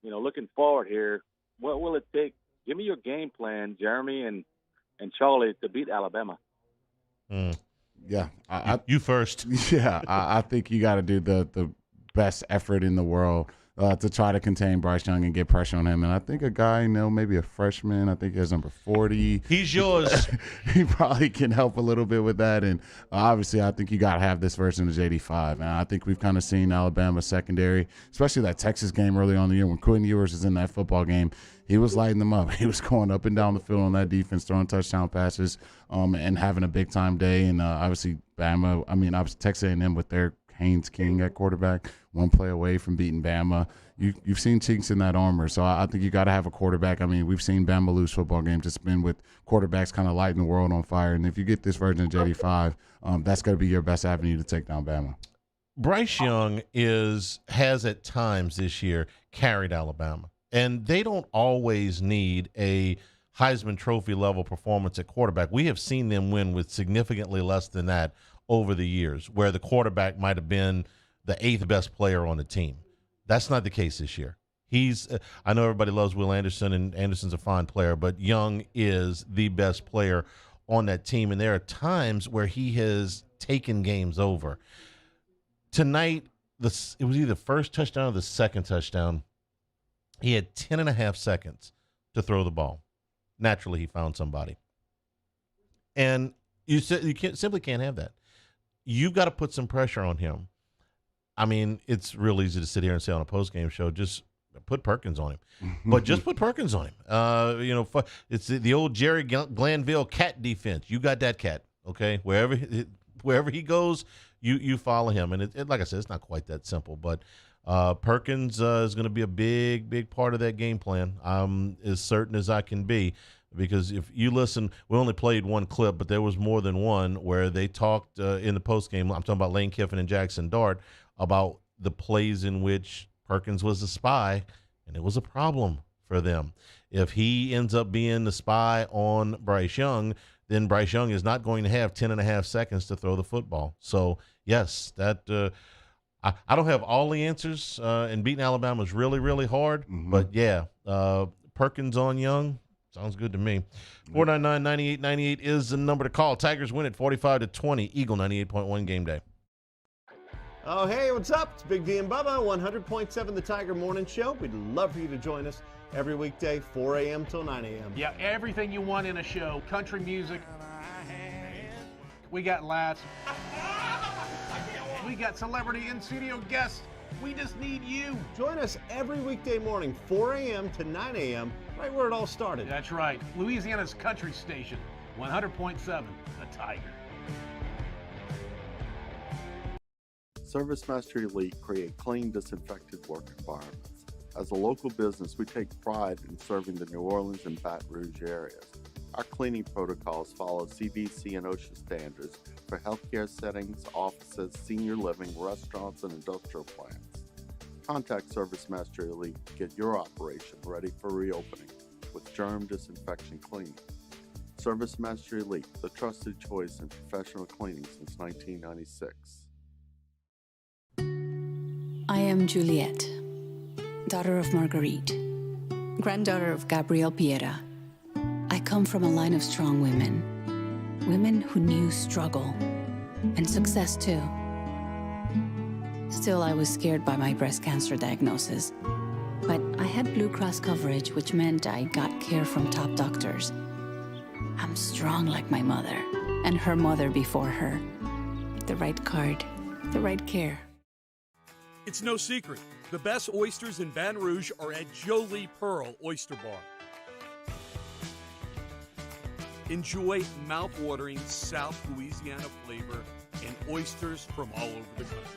looking forward here, what will it take? Give me your game plan, Jeremy and Charlie, to beat Alabama. Yeah. You first. Yeah, I think you got to do the best effort in the world to try to contain Bryce Young and get pressure on him. And I think a guy, maybe a freshman, I think he has number 40. He's yours. He probably can help a little bit with that. And obviously, I think you got to have this version of JD5. And I think we've kind of seen Alabama secondary, especially that Texas game early on in the year when Quinn Ewers was in that football game. He was lighting them up. He was going up and down the field on that defense, throwing touchdown passes, and having a big-time day. And obviously, Texas A&M with their Haynes King at quarterback, one play away from beating Bama. You've seen chinks in that armor, so I think you got to have a quarterback. I mean, we've seen Bama lose football games. It's been with quarterbacks kind of lighting the world on fire. And if you get this version of JD5, that's going to be your best avenue to take down Bama. Bryce Young has at times this year carried Alabama, and they don't always need a Heisman Trophy level performance at quarterback. We have seen them win with significantly less than that over the years, where the quarterback might have been the 8th best player on the team. That's not the case this year. I know everybody loves Will Anderson, and Anderson's a fine player, but Young is the best player on that team, and there are times where he has taken games over. Tonight, it was either the first touchdown or the second touchdown. He had 10.5 seconds to throw the ball. Naturally, he found somebody. And you simply can't have that. You've got to put some pressure on him. I mean, it's real easy to sit here and say on a post-game show, just put Perkins on him. But just put Perkins on him. It's the old Jerry Glanville cat defense. You got that cat, okay? Wherever he goes, you follow him. And like I said, it's not quite that simple. But Perkins is going to be a big, big part of that game plan. I'm as certain as I can be. Because if you listen, we only played one clip, but there was more than one where they talked in the postgame. I'm talking about Lane Kiffin and Jackson Dart about the plays in which Perkins was the spy, and it was a problem for them. If he ends up being the spy on Bryce Young, then Bryce Young is not going to have 10.5 seconds to throw the football. So, yes, that I don't have all the answers, and beating Alabama is really, really hard. But, yeah, Perkins on Young, sounds good to me. 499-9898 is the number to call. Tigers win at 45-20. Eagle 98.1 game day. Oh, hey, what's up? It's Big D and Bubba, 100.7 The Tiger Morning Show. We'd love for you to join us every weekday, 4 a.m. till 9 a.m. Yeah, everything you want in a show. Country music. We got laughs. We got celebrity in-studio guests. We just need you. Join us every weekday morning, 4 a.m. to 9 a.m., right where it all started. That's right. Louisiana's country station, 100.7 The Tiger. Service Master Elite create clean, disinfected work environments. As a local business, we take pride in serving the New Orleans and Baton Rouge areas. Our cleaning protocols follow CDC and OSHA standards for healthcare settings, offices, senior living, restaurants, and industrial plants. Contact Service Master Elite to get your operation ready for reopening with germ disinfection cleaning. Service Master Elite, the trusted choice in professional cleaning since 1996. I am Juliet, daughter of Marguerite. granddaughter of Gabriel Piera. I come from a line of strong women. Women who knew struggle and success too. Still, I was scared by my breast cancer diagnosis. But I had Blue Cross coverage, which meant I got care from top doctors. I'm strong like my mother, and her mother before her. The right card, the right care. It's no secret. The best oysters in Baton Rouge are at Jolie Pearl Oyster Bar. Enjoy mouth-watering South Louisiana flavor and oysters from all over the country.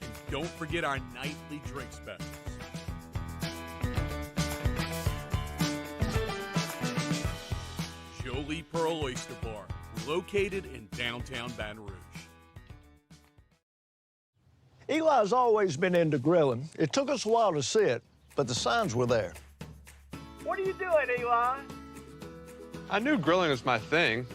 And don't forget our nightly drink specials. Jolie Pearl Oyster Bar, located in downtown Baton Rouge. Eli's always been into grilling. It took us a while to see it, but the signs were there. What are you doing, Eli? I knew grilling was my thing.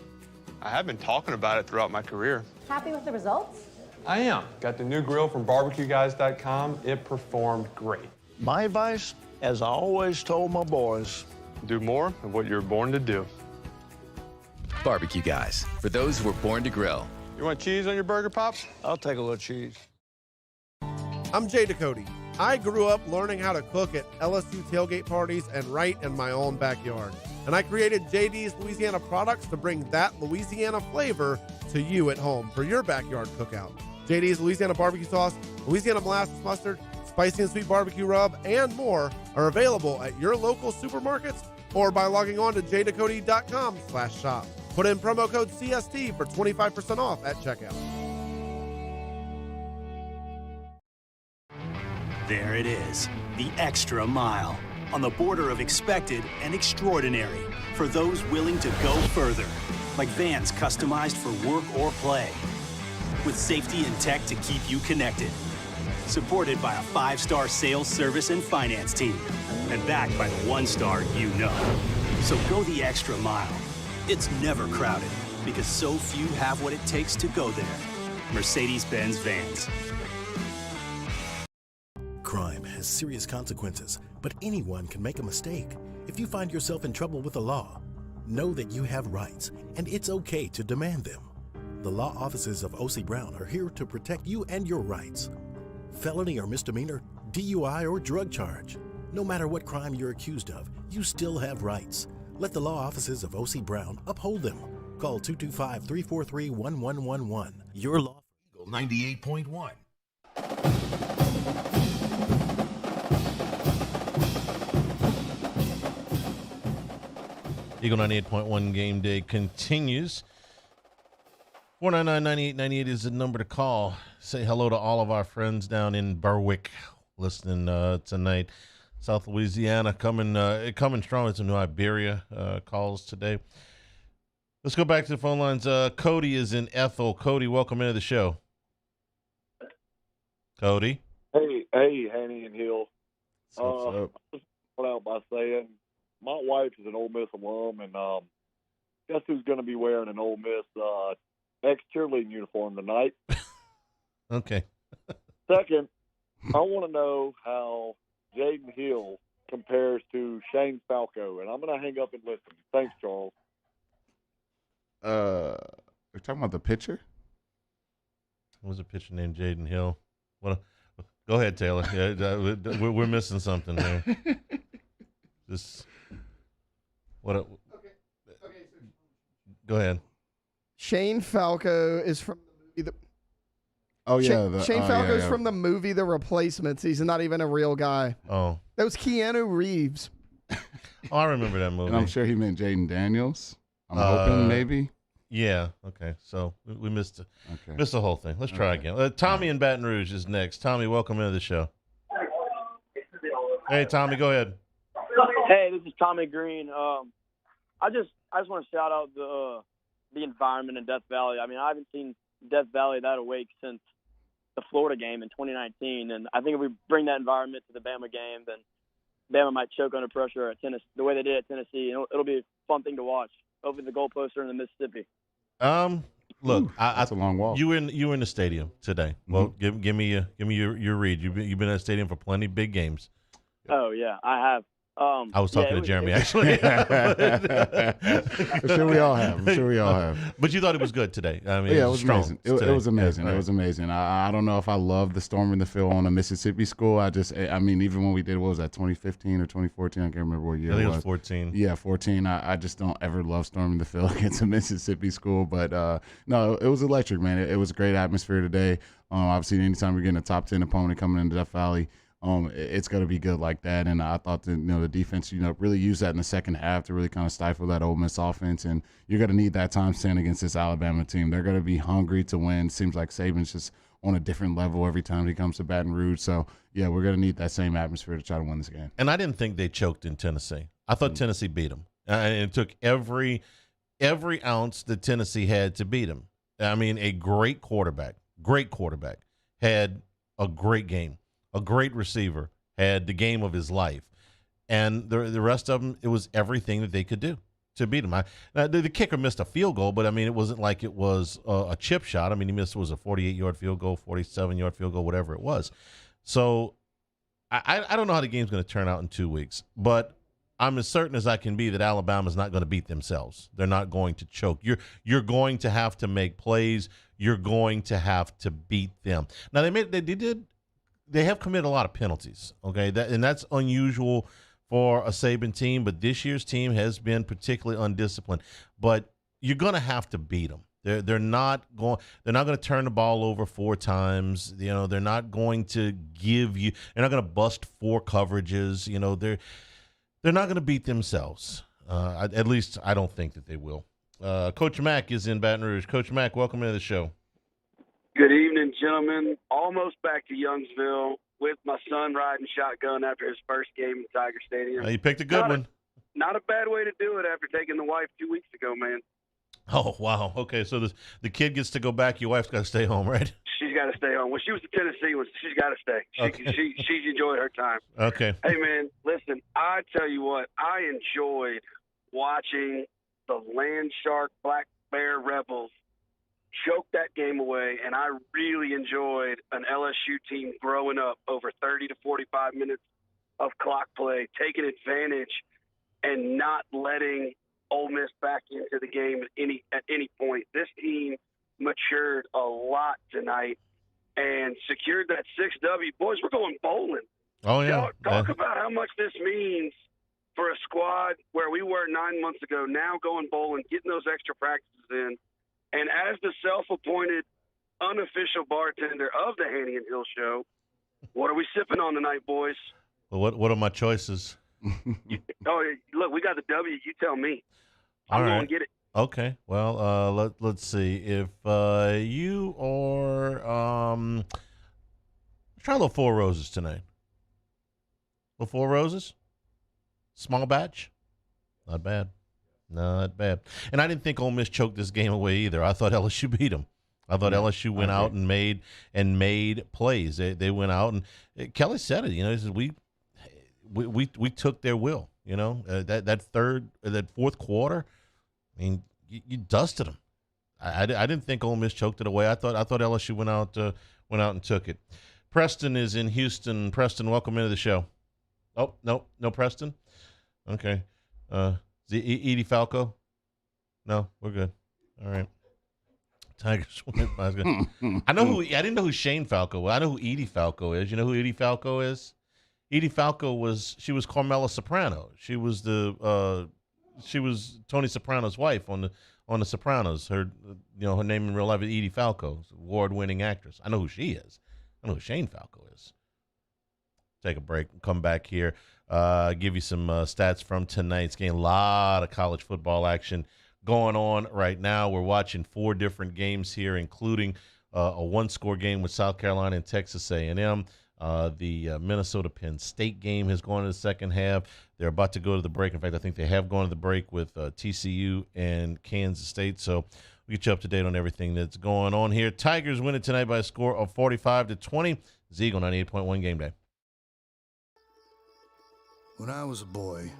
I have been talking about it throughout my career. Happy with the results? I am. Got the new grill from barbecueguys.com. It performed great. My advice, as I always told my boys, do more of what you're born to do. Barbecue Guys, for those who were born to grill. You want cheese on your burger, Pops? I'll take a little cheese. I'm Jay Ducote. I grew up learning how to cook at LSU tailgate parties and right in my own backyard. And I created JD's Louisiana products to bring that Louisiana flavor to you at home for your backyard cookout. JD's Louisiana barbecue sauce, Louisiana molasses mustard, spicy and sweet barbecue rub, and more are available at your local supermarkets or by logging on to jducote.com/shop. Put in promo code CST for 25% off at checkout. There it is, the extra mile, on the border of expected and extraordinary for those willing to go further, like vans customized for work or play, with safety and tech to keep you connected, supported by a 5-star sales, service, and finance team, and backed by the 1-star you know. So go the extra mile. It's never crowded, because so few have what it takes to go there. Mercedes-Benz Vans. Crime has serious consequences, but anyone can make a mistake. If you find yourself in trouble with the law, know that you have rights, and it's okay to demand them. The law offices of O.C. Brown are here to protect you and your rights. Felony or misdemeanor, DUI or drug charge. No matter what crime you're accused of, you still have rights. Let the law offices of O.C. Brown uphold them. Call 225-343-1111. Your law. Eagle 98.1. Eagle 98.1 game day continues. 499-9898 is the number to call. Say hello to all of our friends down in Berwick listening tonight. South Louisiana coming strong. It's a New Iberia calls today. Let's go back to the phone lines. Cody is in Ethel. Cody, welcome into the show. Cody. Hey, Hanny and Hill. I'll just start out by saying my wife is an Ole Miss alum, and guess who's going to be wearing an Ole Miss ex-cheerleading uniform tonight? Okay. Second, I want to know how Jaden Hill compares to Shane Falco, and I'm going to hang up and listen. Thanks, Charles. We're talking about the pitcher? What was a pitcher named Jaden Hill? What? Go ahead, Taylor. Yeah, we're missing something there. Just what? Go ahead. Shane Falco is from the movie. Shane Falco is from the movie The Replacements. He's not even a real guy. Oh, that was Keanu Reeves. I remember that movie. And I'm sure he meant Jaden Daniels. I'm hoping maybe. Yeah. Okay. So we missed the whole thing. Let's try again. Tommy in Baton Rouge is next. Tommy, welcome into the show. Hey, Tommy, go ahead. Hey, this is Tommy Green. I just want to shout out the environment in Death Valley. I mean, I haven't seen Death Valley that awake since the Florida game in 2019, and I think if we bring that environment to the Bama game, then Bama might choke under pressure at Tennessee, the way they did at Tennessee. It'll be a fun thing to watch. Hopefully, the goalposts are in the Mississippi. Look, that's a long walk. You were in the stadium today. Well, give me your read. You've been in the stadium for plenty of big games. Oh yeah, I have. I was talking to Jeremy, actually. I'm sure we all have. But you thought it was good today. I mean, Yeah, it it was strong amazing. It was amazing. Yeah, It was amazing. I don't know if I love the storming the field on a Mississippi school. I mean, even when we did, what was that, 2015 or 2014? I can't remember what year I think it it was 14. Yeah, 14. I just don't ever love storming the field against a Mississippi school. But, no, it was electric, man. It was a great atmosphere today. Obviously, anytime you're getting a top 10 opponent coming into Death Valley, it's going to be good like that. And I thought that, the defense, really used that in the second half to really kind of stifle that Ole Miss offense. And you're going to need that time spent against this Alabama team. They're going to be hungry to win. Seems like Saban's just on a different level every time he comes to Baton Rouge. So, yeah, we're going to need that same atmosphere to try to win this game. And I didn't think they choked in Tennessee. I thought Tennessee beat them. And it took every ounce that Tennessee had to beat them. I mean, a great quarterback, had a great game. A great receiver, had the game of his life. And the rest of them, it was everything that they could do to beat him. The kicker missed a field goal, but, I mean, it wasn't like it was a chip shot. I mean, he missed, was a 48-yard field goal, 47-yard field goal, whatever it was. So I don't know how the game's going to turn out in 2 weeks, but I'm as certain as I can be that Alabama's not going to beat themselves. They're not going to choke. You're going to have to make plays. You're going to have to beat them. Now, they have committed a lot of penalties, okay? And that's unusual for a Saban team, but this year's team has been particularly undisciplined. But you're going to have to beat them. They're not going to turn the ball over 4 times. They're not going to they're not going to bust 4 coverages. They're not going to beat themselves. At least I don't think that they will. Coach Mack is in Baton Rouge. Coach Mack, welcome to the show. Good evening, gentlemen. Almost back to Youngsville with my son riding shotgun after his first game in Tiger Stadium. You picked a good one. Not a bad way to do it after taking the wife 2 weeks ago, man. Oh, wow. Okay, so the kid gets to go back. Your wife's got to stay home, right? She's got to stay home. When she was in Tennessee, she's got to stay. Okay. She's enjoyed her time. Okay. Hey, man, listen, I tell you what, I enjoyed watching the Land Shark Black Bear Rebels choke that game away, and I really enjoyed an LSU team growing up over 30 to 45 minutes of clock play, taking advantage and not letting Ole Miss back into the game at any point. This team matured a lot tonight and secured that 6W. Boys, we're going bowling. Oh, yeah. Talk about how much this means for a squad where we were 9 months ago, now going bowling, getting those extra practices in. And as the self-appointed unofficial bartender of the Haney and Hill Show, what are we sipping on tonight, boys? Well, what are my choices? Look, we got the W. You tell me. All I'm right. going to get it. Okay. Well, let's see. If you are try a little Four Roses tonight. Little Four Roses? Small batch? Not bad. Not bad. And I didn't think Ole Miss choked this game away either. I thought LSU beat them. I thought LSU went out and made plays. They went out and Kelly said it. He said we took their will. That fourth quarter. I mean, you dusted them. I didn't think Ole Miss choked it away. I thought LSU went out and took it. Preston is in Houston. Preston, welcome into the show. Oh, no Preston. Okay. Edie Falco? No, we're good. All right. Tigers win. I didn't know who Shane Falco was. I know who Edie Falco is. You know who Edie Falco is? Edie Falco was Carmela Soprano. She was Tony Soprano's wife on the Sopranos. Her name in real life is Edie Falco, award-winning actress. I know who she is. I know who Shane Falco is. Take a break and come back here. Give you some stats from tonight's game. A lot of college football action going on right now. We're watching 4 different games here, including a one-score game with South Carolina and Texas A&M. The Minnesota-Penn State game has gone to the second half. They're about to go to the break. In fact, I think they have gone to the break with TCU and Kansas State. So we'll get you up to date on everything that's going on here. Tigers win it tonight by a score of 45-20. Eagle 98.1 Game Day. When I was a boy,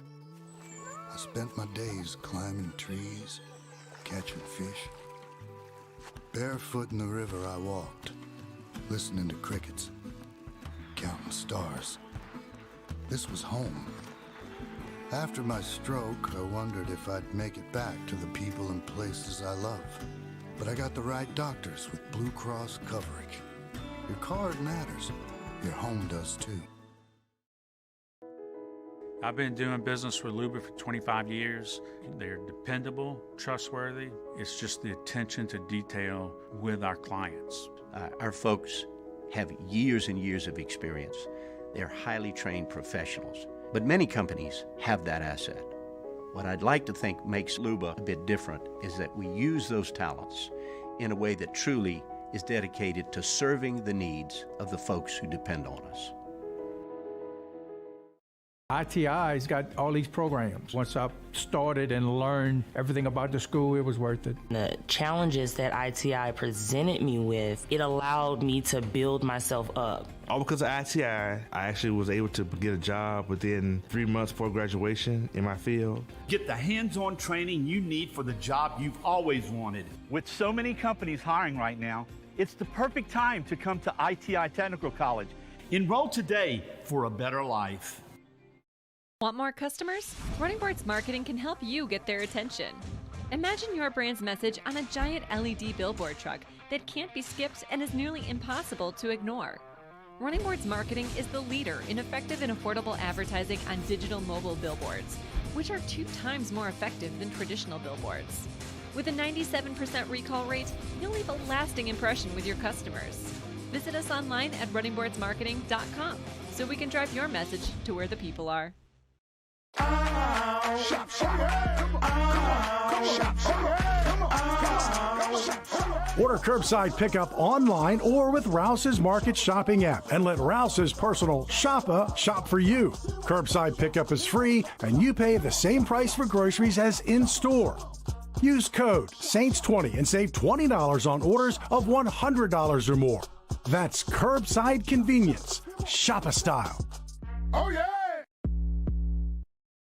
I spent my days climbing trees, catching fish. Barefoot in the river I walked, listening to crickets, counting stars. This was home. After my stroke, I wondered if I'd make it back to the people and places I love. But I got the right doctors with Blue Cross coverage. Your card matters. Your home does too. I've been doing business with Luba for 25 years. They're dependable, trustworthy. It's just the attention to detail with our clients. Our folks have years and years of experience. They're highly trained professionals, but many companies have that asset. What I'd like to think makes Luba a bit different is that we use those talents in a way that truly is dedicated to serving the needs of the folks who depend on us. ITI's got all these programs. Once I started and learned everything about the school, it was worth it. The challenges that ITI presented me with, it allowed me to build myself up. All because of ITI, I actually was able to get a job within 3 months before graduation in my field. Get the hands-on training you need for the job you've always wanted. With so many companies hiring right now, it's the perfect time to come to ITI Technical College. Enroll today for a better life. Want more customers? Running Boards Marketing can help you get their attention. Imagine your brand's message on a giant LED billboard truck that can't be skipped and is nearly impossible to ignore. Running Boards Marketing is the leader in effective and affordable advertising on digital mobile billboards, which are 2 times more effective than traditional billboards. With a 97% recall rate, you'll leave a lasting impression with your customers. Visit us online at runningboardsmarketing.com so we can drive your message to where the people are. Order curbside pickup online or with Rouse's Market Shopping app and let Rouse's personal shopper shop for you. Curbside pickup is free and you pay the same price for groceries as in-store. Use code SAINTS20 and save $20 on orders of $100 or more. That's curbside convenience. Shopper style. Oh, yeah!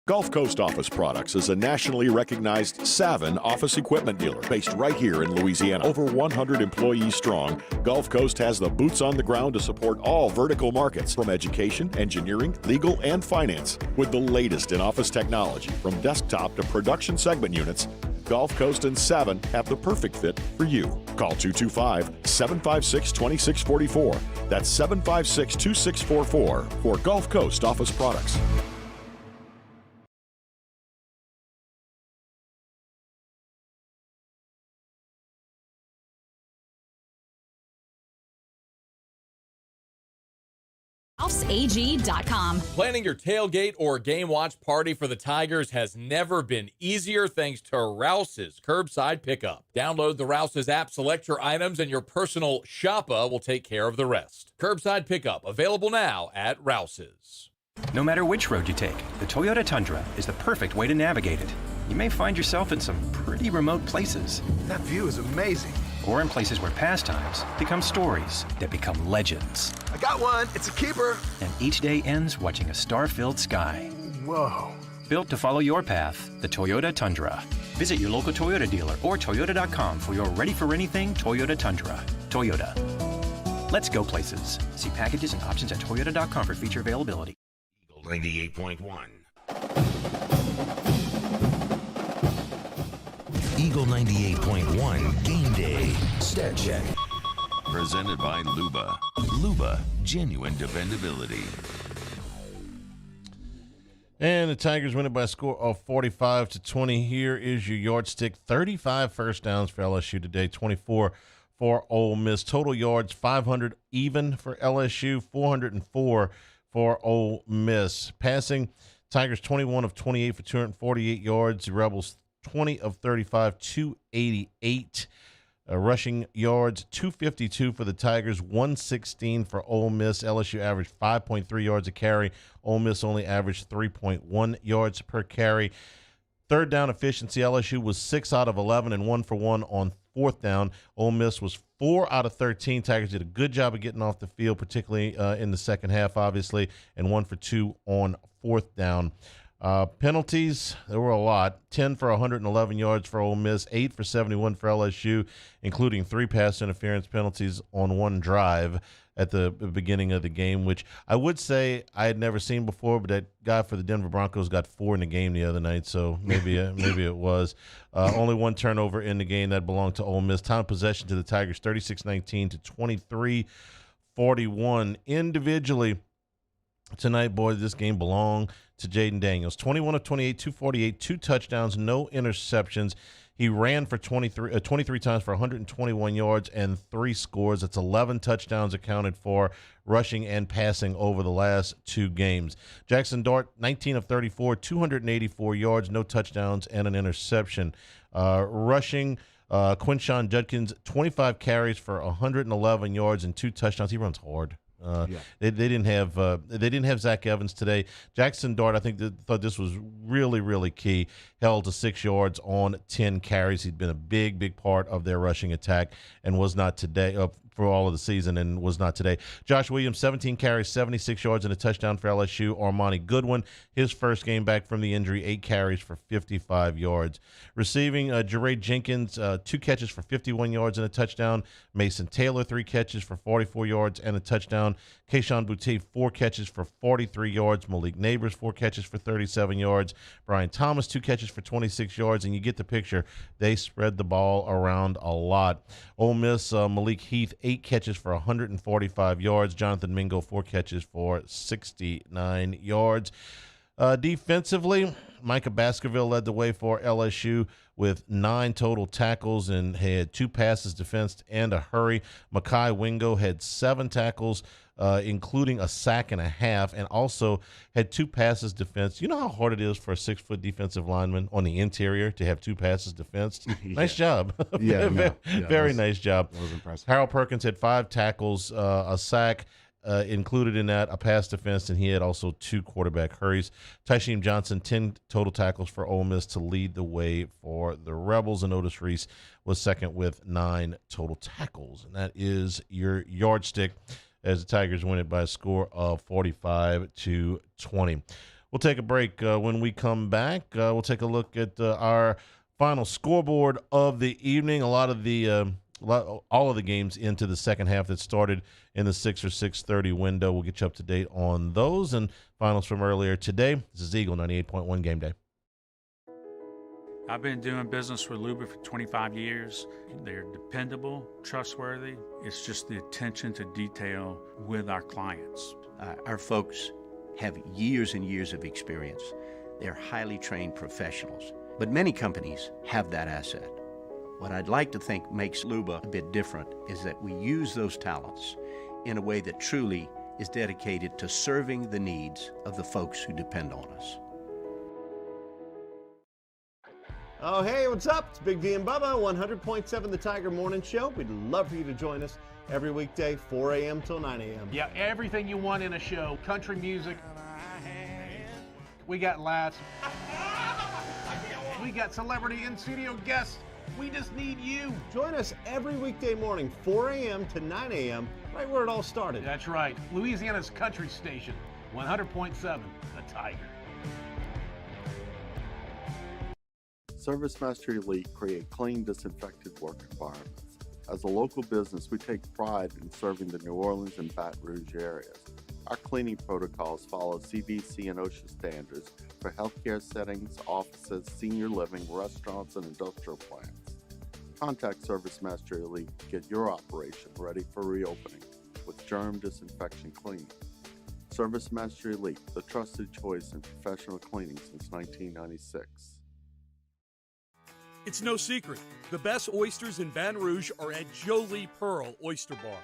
Gulf Coast Office Products is a nationally recognized Savin office equipment dealer based right here in Louisiana. Over 100 employees strong, Gulf Coast has the boots on the ground to support all vertical markets from education, engineering, legal, and finance. With the latest in office technology, from desktop to production segment units, Gulf Coast and Savin have the perfect fit for you. Call 225-756-2644. That's 756-2644 for Gulf Coast Office Products. RouseAG.com. Planning your tailgate or game watch party for the Tigers has never been easier thanks to Rouse's Curbside Pickup. Download the Rouse's app, select your items, and your personal shopper will take care of the rest. Curbside Pickup, available now at Rouse's. No matter which road you take, the Toyota Tundra is the perfect way to navigate it. You may find yourself in some pretty remote places. That view is amazing. Or in places where pastimes become stories that become legends. I got one. It's a keeper. And each day ends watching a star-filled sky. Whoa. Built to follow your path, the Toyota Tundra. Visit your local Toyota dealer or Toyota.com for your ready-for-anything Toyota Tundra. Toyota. Let's go places. See packages and options at Toyota.com for feature availability. Eagle 98.1. Eagle 98.1 Game Day Stat Check. Presented by Luba. Luba, genuine dependability. And the Tigers win it by a score of 45-20. Here is your yardstick. 35 first downs for LSU today, 24 for Ole Miss. Total yards, 500 even for LSU, 404 for Ole Miss. Passing, Tigers 21 of 28 for 248 yards. The Rebels 20 of 35, 288. Rushing yards, 252 for the Tigers, 116 for Ole Miss. LSU averaged 5.3 yards a carry. Ole Miss only averaged 3.1 yards per carry. Third down efficiency, LSU was 6 out of 11 and 1 for 1 on fourth down. Ole Miss was 4 out of 13. Tigers did a good job of getting off the field, particularly in the second half, obviously, and 1 for 2 on fourth down. Penalties, there were a lot. 10 for 111 yards for Ole Miss, 8 for 71 for LSU, including 3 pass interference penalties on one drive at the beginning of the game, which I would say I had never seen before, but that guy for the Denver Broncos got 4 in the game the other night, so maybe it was. Only 1 turnover in the game that belonged to Ole Miss. Time of possession to the Tigers, 36-19 to 23-41. Individually, tonight, boys, this game belonged to Jaden Daniels. 21 of 28, 248, 2 touchdowns, no interceptions. He ran for 23 times for 121 yards and 3 scores. That's 11 touchdowns accounted for, rushing and passing over the last 2 games. Jackson Dart, 19 of 34, 284 yards, no touchdowns, and an interception. Rushing, Quinshon Judkins, 25 carries for 111 yards and 2 touchdowns. He runs hard. They didn't have Zach Evans today. Jackson Dart, I think, thought this was really, really key. Held to 6 yards on 10 carries. He'd been a big part of their rushing attack and was not today for all of the season and was not today. Josh Williams, 17 carries, 76 yards and a touchdown for LSU. Armani Goodwin, his first game back from the injury, 8 carries for 55 yards. Receiving, Jeray Jenkins, 2 catches for 51 yards and a touchdown. Mason Taylor, 3 catches for 44 yards and a touchdown. Keyshawn Boutte, 4 catches for 43 yards. Malik Neighbors, 4 catches for 37 yards. Brian Thomas, 2 catches for 26 yards, and you get the picture. They spread the ball around a lot. Ole Miss, Malik Heath, 8 catches for 145 yards. Jonathan Mingo, 4 catches for 69 yards. Defensively, Micah Baskerville led the way for LSU with 9 total tackles and had 2 passes defensed and a hurry. Makai Wingo had 7 tackles, including a sack and a half, and also had 2 passes defensed. You know how hard it is for a 6-foot defensive lineman on the interior to have 2 passes defensed? Nice job. Very nice job. That was impressive. Harold Perkins had 5 tackles, a sack, included in that, a pass defense, and he had also 2 quarterback hurries. Tysheem Johnson, 10 total tackles for Ole Miss to lead the way for the Rebels, and Otis Reese was second with 9 total tackles. And that is your yardstick as the Tigers win it by a score of 45-20. We'll take a break. When we come back, we'll take a look at our final scoreboard of the evening. All of the games into the second half that started in the 6 or 6:30 window. We'll get you up to date on those and finals from earlier today. This is Eagle 98.1 Game Day. I've been doing business with Luba for 25 years. They're dependable, trustworthy. It's just the attention to detail with our clients. Our folks have years and years of experience. They're highly trained professionals, but many companies have that asset. What I'd like to think makes Luba a bit different is that we use those talents in a way that truly is dedicated to serving the needs of the folks who depend on us. Oh, hey, what's up? It's Big D and Bubba, 100.7 The Tiger Morning Show. We'd love for you to join us every weekday, 4 a.m. till 9 a.m. Yeah, everything you want in a show. Country music. We got laughs. We got celebrity in-studio guests. We just need you. Join us every weekday morning, 4 a.m. to 9 a.m., right where it all started. That's right. Louisiana's country station, 100.7 The Tiger. ServiceMaster Elite create clean, disinfected work environments. As a local business, we take pride in serving the New Orleans and Baton Rouge areas. Our cleaning protocols follow CDC and OSHA standards for healthcare settings, offices, senior living, restaurants, and industrial plants. Contact ServiceMaster Elite to get your operation ready for reopening with germ disinfection cleaning. ServiceMaster Elite, the trusted choice in professional cleaning since 1996. It's no secret, the best oysters in Baton Rouge are at Jolie Pearl Oyster Bar.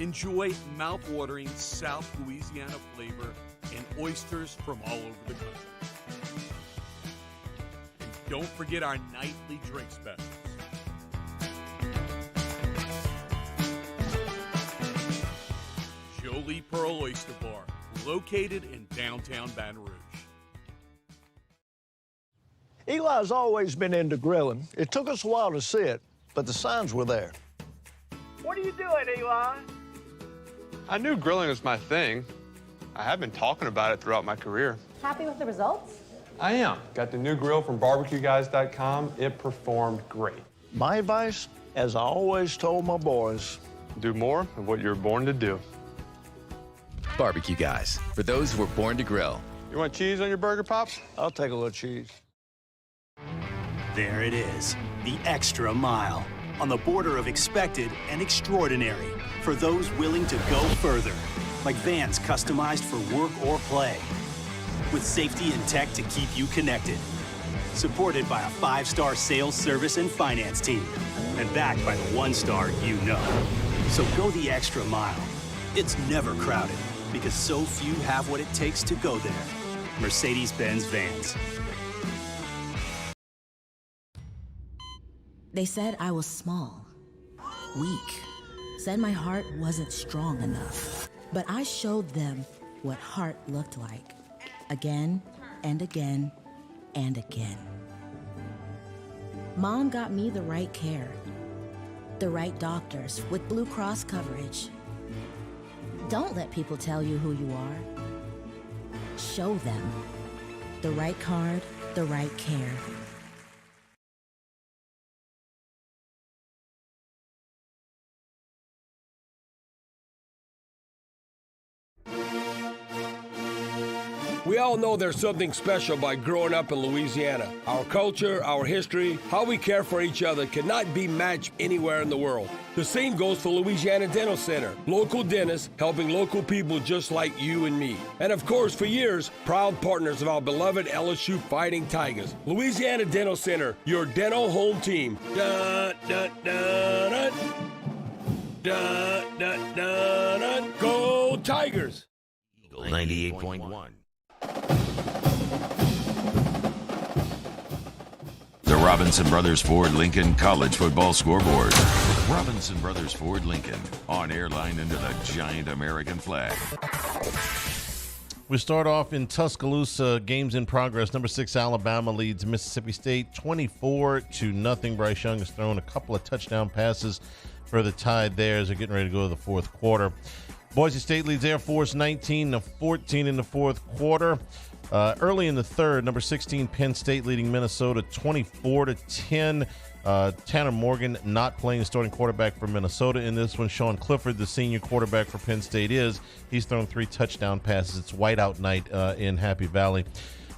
Enjoy mouth-watering South Louisiana flavor and oysters from all over the country. And don't forget our nightly drink specials. Jolie Pearl Oyster Bar, located in downtown Baton Rouge. Eli's always been into grilling. It took us a while to see it, but the signs were there. What are you doing, Eli? I knew grilling was my thing. I have been talking about it throughout my career. Happy with the results? I am. Got the new grill from barbecueguys.com. It performed great. My advice, as I always told my boys, do more of what you're born to do. Barbecue Guys, for those who were born to grill. You want cheese on your burger, Pops? I'll take a little cheese. There it is, the extra mile, on the border of expected and extraordinary, for those willing to go further, like vans customized for work or play, with safety and tech to keep you connected, supported by a 5-star sales, service, and finance team, and backed by the 1-star you know. So go the extra mile. It's never crowded, because so few have what it takes to go there. Mercedes-Benz Vans. They said I was small, weak, said my heart wasn't strong enough. But I showed them what heart looked like, again and again and again. Mom got me the right care, the right doctors with Blue Cross coverage. Don't let people tell you who you are. Show them the right card, the right care. We all know there's something special by growing up in Louisiana. Our culture, our history, how we care for each other cannot be matched anywhere in the world. The same goes for Louisiana Dental Center. Local dentists helping local people just like you and me. And of course, for years, proud partners of our beloved LSU Fighting Tigers. Louisiana Dental Center, your dental home team. Dun, dun, dun, dun. Dun, dun, dun, dun. Go Tigers! Eagle 98.1. The Robinson Brothers Ford Lincoln College Football Scoreboard. Robinson Brothers Ford Lincoln, on airline under the giant American flag. We start off in Tuscaloosa. Games in progress. Number 6 Alabama leads Mississippi State 24-0. Bryce Young has thrown a couple of touchdown passes for the Tide there as they're getting ready to go to the fourth quarter. Boise State leads Air Force 19-14 in the fourth quarter. Early in the third, number 16 Penn State leading Minnesota 24-10. Tanner Morgan not playing the starting quarterback for Minnesota in this one. Sean Clifford, the senior quarterback for Penn State, he's thrown 3 touchdown passes. It's whiteout night in Happy Valley.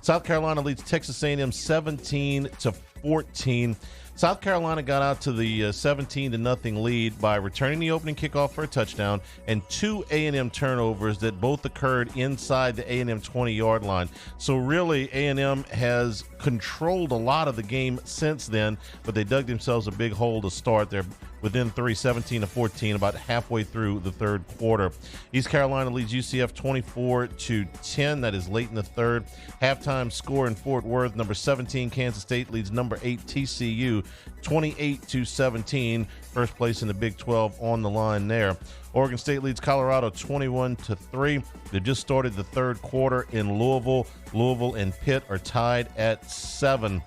South Carolina leads Texas A&M 17-14. South Carolina got out to the 17-0 lead by returning the opening kickoff for a touchdown and 2 A&M turnovers that both occurred inside the A&M 20-yard line. So really, A&M has controlled a lot of the game since then, but they dug themselves a big hole to start. They're within 3, 17-14, about halfway through the third quarter. East Carolina leads UCF 24-10. That is late in the third. Halftime score in Fort Worth, number 17 Kansas State leads number 8 TCU 28-17. First place in the Big 12 on the line there. Oregon State leads Colorado 21-3. They just started the third quarter in Louisville. Louisville and Pitt are tied at 7.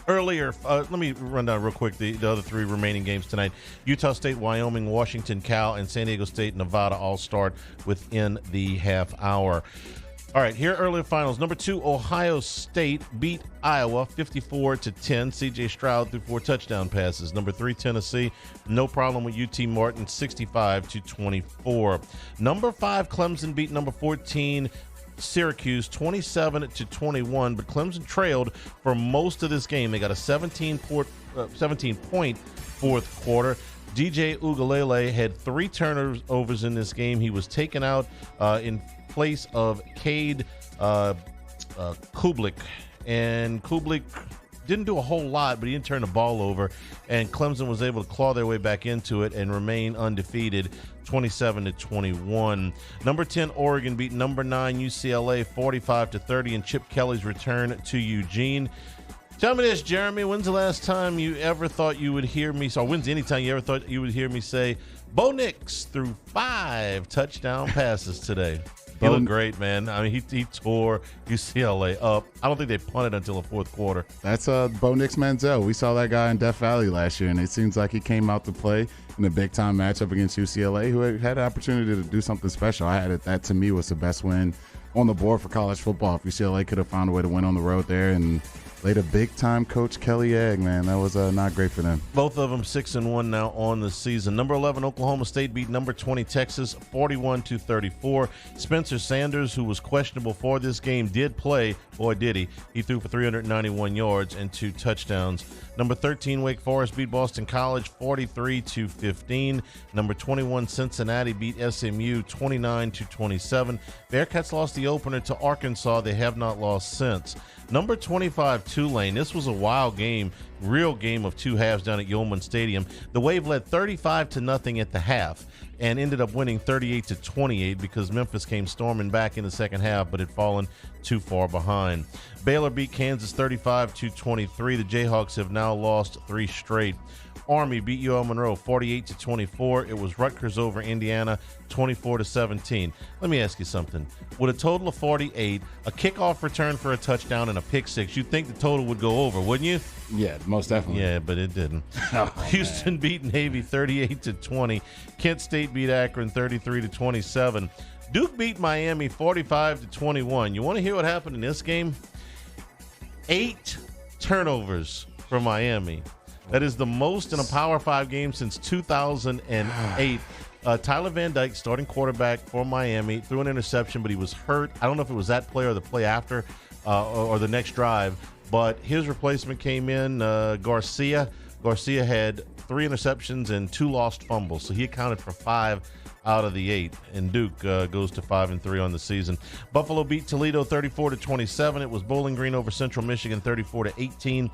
Earlier, let me run down real quick the other 3 remaining games tonight. Utah State, Wyoming, Washington, Cal, and San Diego State, Nevada all start within the half hour. All right, here are earlier finals. Number 2, Ohio State beat Iowa 54-10. C.J. Stroud threw 4 touchdown passes. Number 3, Tennessee, no problem with UT Martin 65-24. Number 5, Clemson beat number 14, Syracuse 27-21, but Clemson trailed for most of this game. They got a 17-point fourth quarter. DJ Uiagalelei had 3 turnovers in this game. He was taken out in place of Cade Kublik, and Kublik didn't do a whole lot, but he didn't turn the ball over, and Clemson was able to claw their way back into it and remain undefeated 27-21. Number 10 Oregon beat number 9 UCLA 45-30 in Chip Kelly's return to Eugene. Tell me this, Jeremy, when's the last time you ever thought you would hear me, or when's any time you ever thought you would hear me say, Bo Nix threw 5 touchdown passes today? He looked great, man. I mean, he tore UCLA up. I don't think they punted until the fourth quarter. That's Bo Nix Manziel. We saw that guy in Death Valley last year, and it seems like he came out to play in a big-time matchup against UCLA, who had an opportunity to do something special. I had it. That, to me, was the best win on the board for college football. If UCLA could have found a way to win on the road there and laid a big-time Coach Kelly egg, man. That was not great for them. Both of them 6-1 now on the season. Number 11, Oklahoma State beat number 20, Texas, 41-34. Spencer Sanders, who was questionable for this game, did play. Boy, did he. He threw for 391 yards and 2 touchdowns. Number 13, Wake Forest beat Boston College, 43-15. Number 21, Cincinnati beat SMU, 29-27. Bearcats lost the opener to Arkansas. They have not lost since. Number 25, Tulane. This was a wild game, real game of two halves down at Yeoman Stadium. The Wave led 35-0 at the half and ended up winning 38-28 because Memphis came storming back in the second half, but had fallen too far behind. Baylor beat Kansas 35-23. The Jayhawks have now lost 3 straight. Army beat UL Monroe 48-24. It was Rutgers over Indiana 24-17. Let me ask you something. With a total of 48, a kickoff return for a touchdown and a pick six, you'd think the total would go over, wouldn't you? Yeah, most definitely. Yeah, but it didn't. Houston beat Navy 38-20. Kent State beat Akron 33-27. Duke beat Miami 45-21. You want to hear what happened in this game? 8 turnovers for Miami. That is the most in a Power 5 game since 2008. Tyler Van Dyke, starting quarterback for Miami, threw an interception, but he was hurt. I don't know if it was that play or the play after or the next drive, but his replacement came in, Garcia. Garcia had 3 interceptions and 2 lost fumbles, so he accounted for 5 out of the 8, and Duke goes to 5-3 on the season. Buffalo beat Toledo 34-27. It was Bowling Green over Central Michigan 34-18.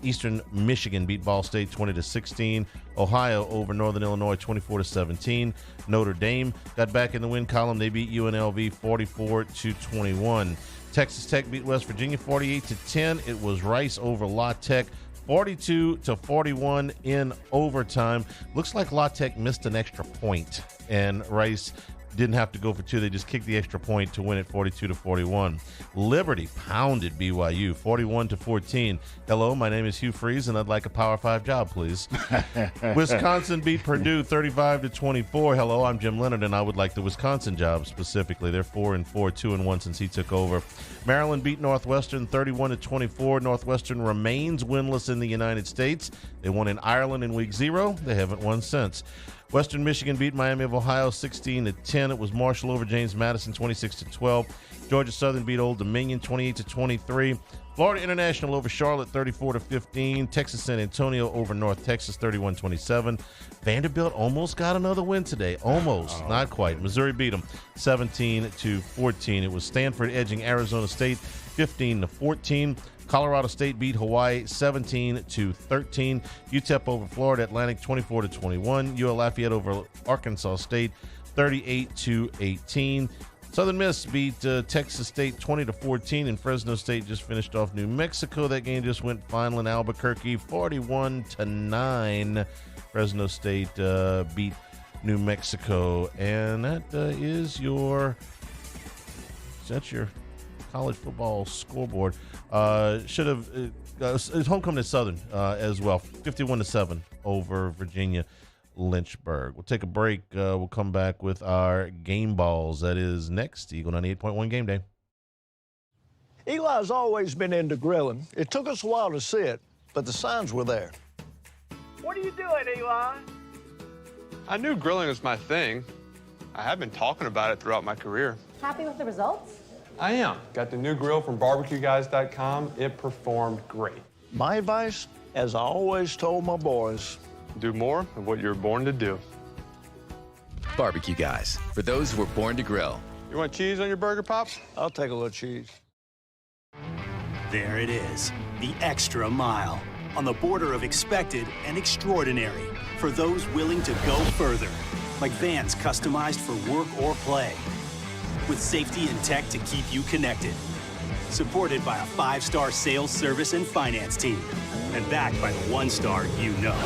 Eastern Michigan beat Ball State 20-16. Ohio over Northern Illinois 24-17. Notre Dame got back in the win column. They beat UNLV 44-21. Texas Tech beat West Virginia 48-10. It was Rice over La Tech 42-41 in overtime. Looks like La Tech missed an extra point, and Rice didn't have to go for 2. They just kicked the extra point to win it 42-41. Liberty pounded BYU 41-14. Hello, my name is Hugh Freeze, and I'd like a Power 5 job, please. Wisconsin beat Purdue 35-24. Hello, I'm Jim Leonard, and I would like the Wisconsin job specifically. They're 4-4, 2-1 since he took over. Maryland beat Northwestern 31-24. Northwestern remains winless in the United States. They won in Ireland in week 0. They haven't won since. Western Michigan beat Miami of Ohio 16-10. It was Marshall over James Madison 26-12. Georgia Southern beat Old Dominion 28-23. Florida International over Charlotte 34-15. Texas San Antonio over North Texas 31-27. Vanderbilt almost got another win today. Almost, not quite. Missouri beat them 17-14. It was Stanford edging Arizona State 15-14. Colorado State beat Hawaii 17-13. UTEP over Florida Atlantic 24-21. UL Lafayette over Arkansas State 38-18. Southern Miss beat Texas State 20-14, and Fresno State just finished off New Mexico. That game just went final in Albuquerque 41-9. Fresno State beat New Mexico, and that's your college football scoreboard. Should have it's homecoming to Southern as well, 51-7 over Virginia Lynchburg. We'll take a break. We'll come back with our game balls. That is next. Eagle 98.1 Game Day. Eli's always been into grilling. It took us a while to see it, but the signs were there. What are you doing, Eli? I knew grilling was my thing. I have been talking about it throughout my career. Happy with the results? I am. Got the new grill from barbecueguys.com. It performed great. My advice, as I always told my boys, do more of what you're born to do. Barbecue Guys, for those who were born to grill. You want cheese on your burger, Pops? I'll take a little cheese. There it is, the extra mile, on the border of expected and extraordinary, for those willing to go further, like vans customized for work or play, with safety and tech to keep you connected, supported by a 5-star sales, service, and finance team, and backed by the 1-star you know.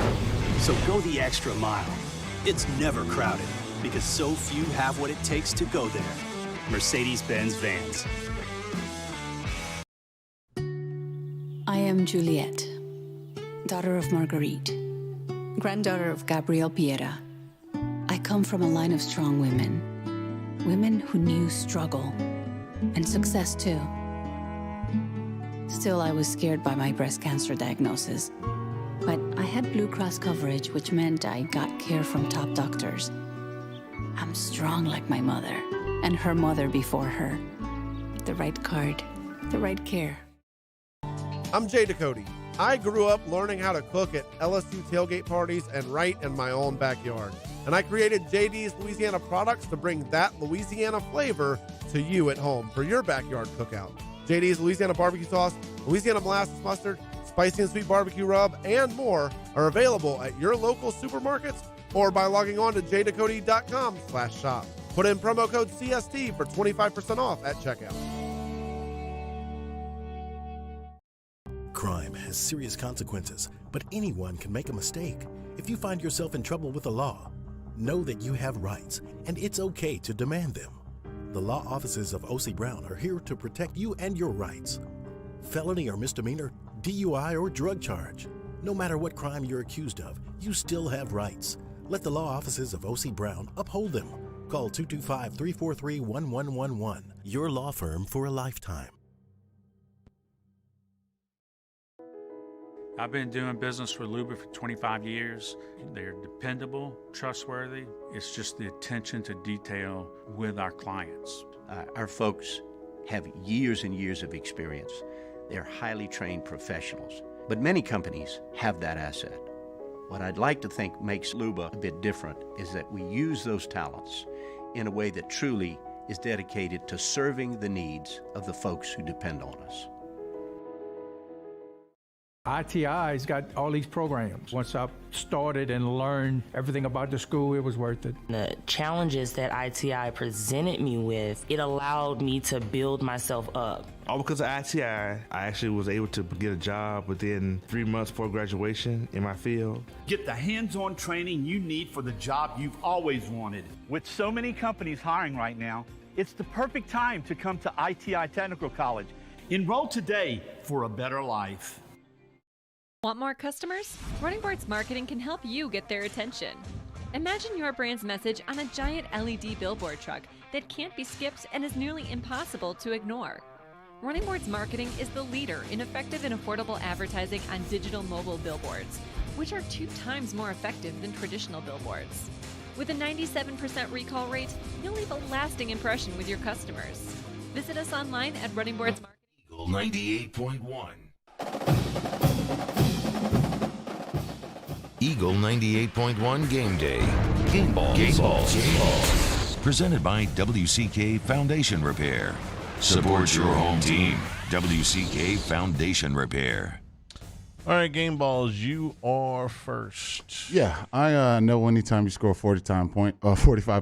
So go the extra mile. It's never crowded, because so few have what it takes to go there. Mercedes-Benz Vans. I am Juliette, daughter of Marguerite, granddaughter of Gabriel Piera. I come from a line of strong women who knew struggle and success too. Still, I was scared by my breast cancer diagnosis, but I had Blue Cross coverage, which meant I got care from top doctors. I'm strong like my mother and her mother before her. The right card, the right care. I'm Jay Ducote. I grew up learning how to cook at LSU tailgate parties and right in my own backyard. And I created JD's Louisiana products to bring that Louisiana flavor to you at home for your backyard cookout. JD's Louisiana barbecue sauce, Louisiana molasses mustard, spicy and sweet barbecue rub, and more are available at your local supermarkets or by logging on to jducote.com/shop. Put in promo code CST for 25% off at checkout. Crime has serious consequences, but anyone can make a mistake. If you find yourself in trouble with the law, know that you have rights, and it's okay to demand them. The law offices of O.C. Brown are here to protect you and your rights. Felony or misdemeanor, DUI or drug charge. No matter what crime you're accused of, you still have rights. Let the law offices of O.C. Brown uphold them. Call 225-343-1111. Your law firm for a lifetime. I've been doing business with Luba for 25 years. They're dependable, trustworthy. It's just the attention to detail with our clients. Our folks have years and years of experience. They're highly trained professionals. But many companies have that asset. What I'd like to think makes Luba a bit different is that we use those talents in a way that truly is dedicated to serving the needs of the folks who depend on us. ITI's got all these programs. Once I started and learned everything about the school, it was worth it. The challenges that ITI presented me with, it allowed me to build myself up. All because of ITI, I actually was able to get a job within 3 months before graduation in my field. Get the hands-on training you need for the job you've always wanted. With so many companies hiring right now, it's the perfect time to come to ITI Technical College. Enroll today for a better life. Want more customers? Running Boards Marketing can help you get their attention. Imagine your brand's message on a giant LED billboard truck that can't be skipped and is nearly impossible to ignore. Running Boards Marketing is the leader in effective and affordable advertising on digital mobile billboards, which are 2 times more effective than traditional billboards. With a 97% recall rate, you'll leave a lasting impression with your customers. Visit us online at Running Boards Marketing. Eagle 98.1. Eagle 98.1 Game Day. Game Balls. Game Balls. Game Balls. Presented by WCK Foundation Repair. Support your home team. WCK Foundation Repair. All right, Game Balls, you are first. Yeah, I know anytime you score 45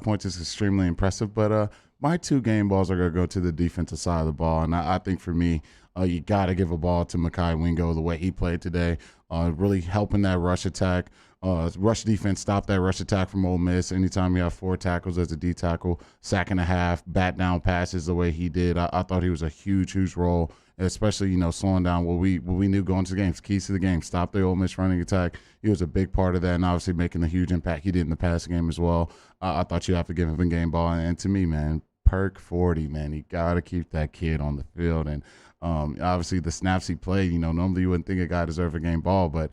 points is extremely impressive, but my 2 game balls are going to go to the defensive side of the ball, and I think for me, you got to give a ball to Mekhi Wingo the way he played today, really helping that rush attack. Rush defense stopped that rush attack from Ole Miss. Anytime you have 4 tackles as a D tackle, sack and a half, bat down passes the way he did, I thought he was a huge role, especially slowing down what we knew going to the games, keys to the game, stop the Ole Miss running attack. He was a big part of that, and obviously making the huge impact he did in the passing game as well. I thought you have to give him a game ball, and to me, man, Perk 40, man, you got to keep that kid on the field. And obviously the snaps he played, normally you wouldn't think a guy deserved a game ball, but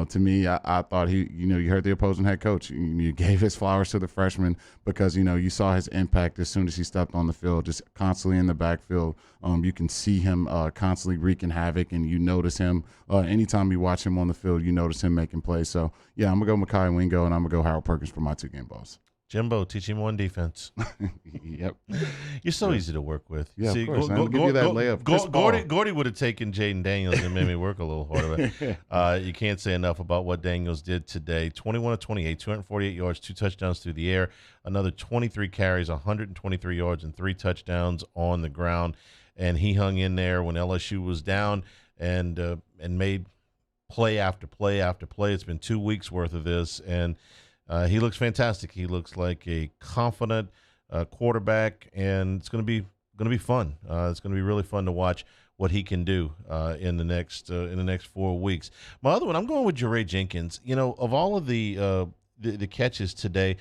to me, I thought he, you heard the opposing head coach. You gave his flowers to the freshman because, you saw his impact as soon as he stepped on the field, just constantly in the backfield. You can see him constantly wreaking havoc, and you notice him. Anytime you watch him on the field, you notice him making plays. So, yeah, I'm going to go Mekhi Wingo, and I'm going to go Harold Perkins for my 2 game balls. Jimbo, teach him one defense. Yep. You're so easy to work with. Yeah, of course. I'll give you that layup. Gordy would have taken Jaden Daniels and made me work a little harder. But, you can't say enough about what Daniels did today. 21 of 28, 248 yards, 2 touchdowns through the air, another 23 carries, 123 yards, and 3 touchdowns on the ground. And he hung in there when LSU was down and made play after play after play. It's been 2 weeks worth of this, and he looks fantastic. He looks like a confident, quarterback, and it's going to be fun. It's going to be really fun to watch what he can do in the next 4 weeks. My other one, I'm going with Jeray Jenkins. You know, of all of the catches today,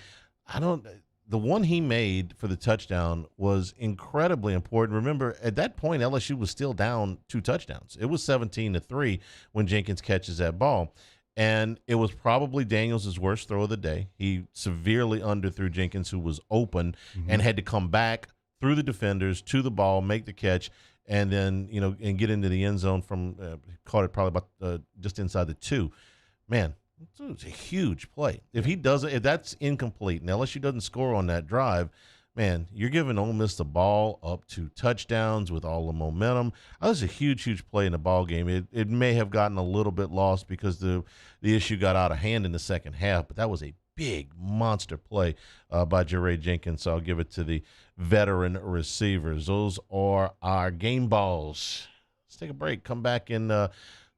the one he made for the touchdown was incredibly important. Remember, at that point, LSU was still down 2 touchdowns. It was 17-3 when Jenkins catches that ball. And it was probably Daniels' worst throw of the day. He severely underthrew Jenkins, who was open, and had to come back through the defenders to the ball, make the catch, and then, and get into the end zone from caught it probably about just inside the 2. Man, it's a huge play. If that's incomplete and LSU doesn't score on that drive, man, you're giving Ole Miss the ball up to touchdowns with all the momentum. That was a huge, huge play in the ball game. It may have gotten a little bit lost because the issue got out of hand in the second half, but that was a big monster play by Jeray Jenkins. So I'll give it to the veteran receivers. Those are our game balls. Let's take a break. Come back and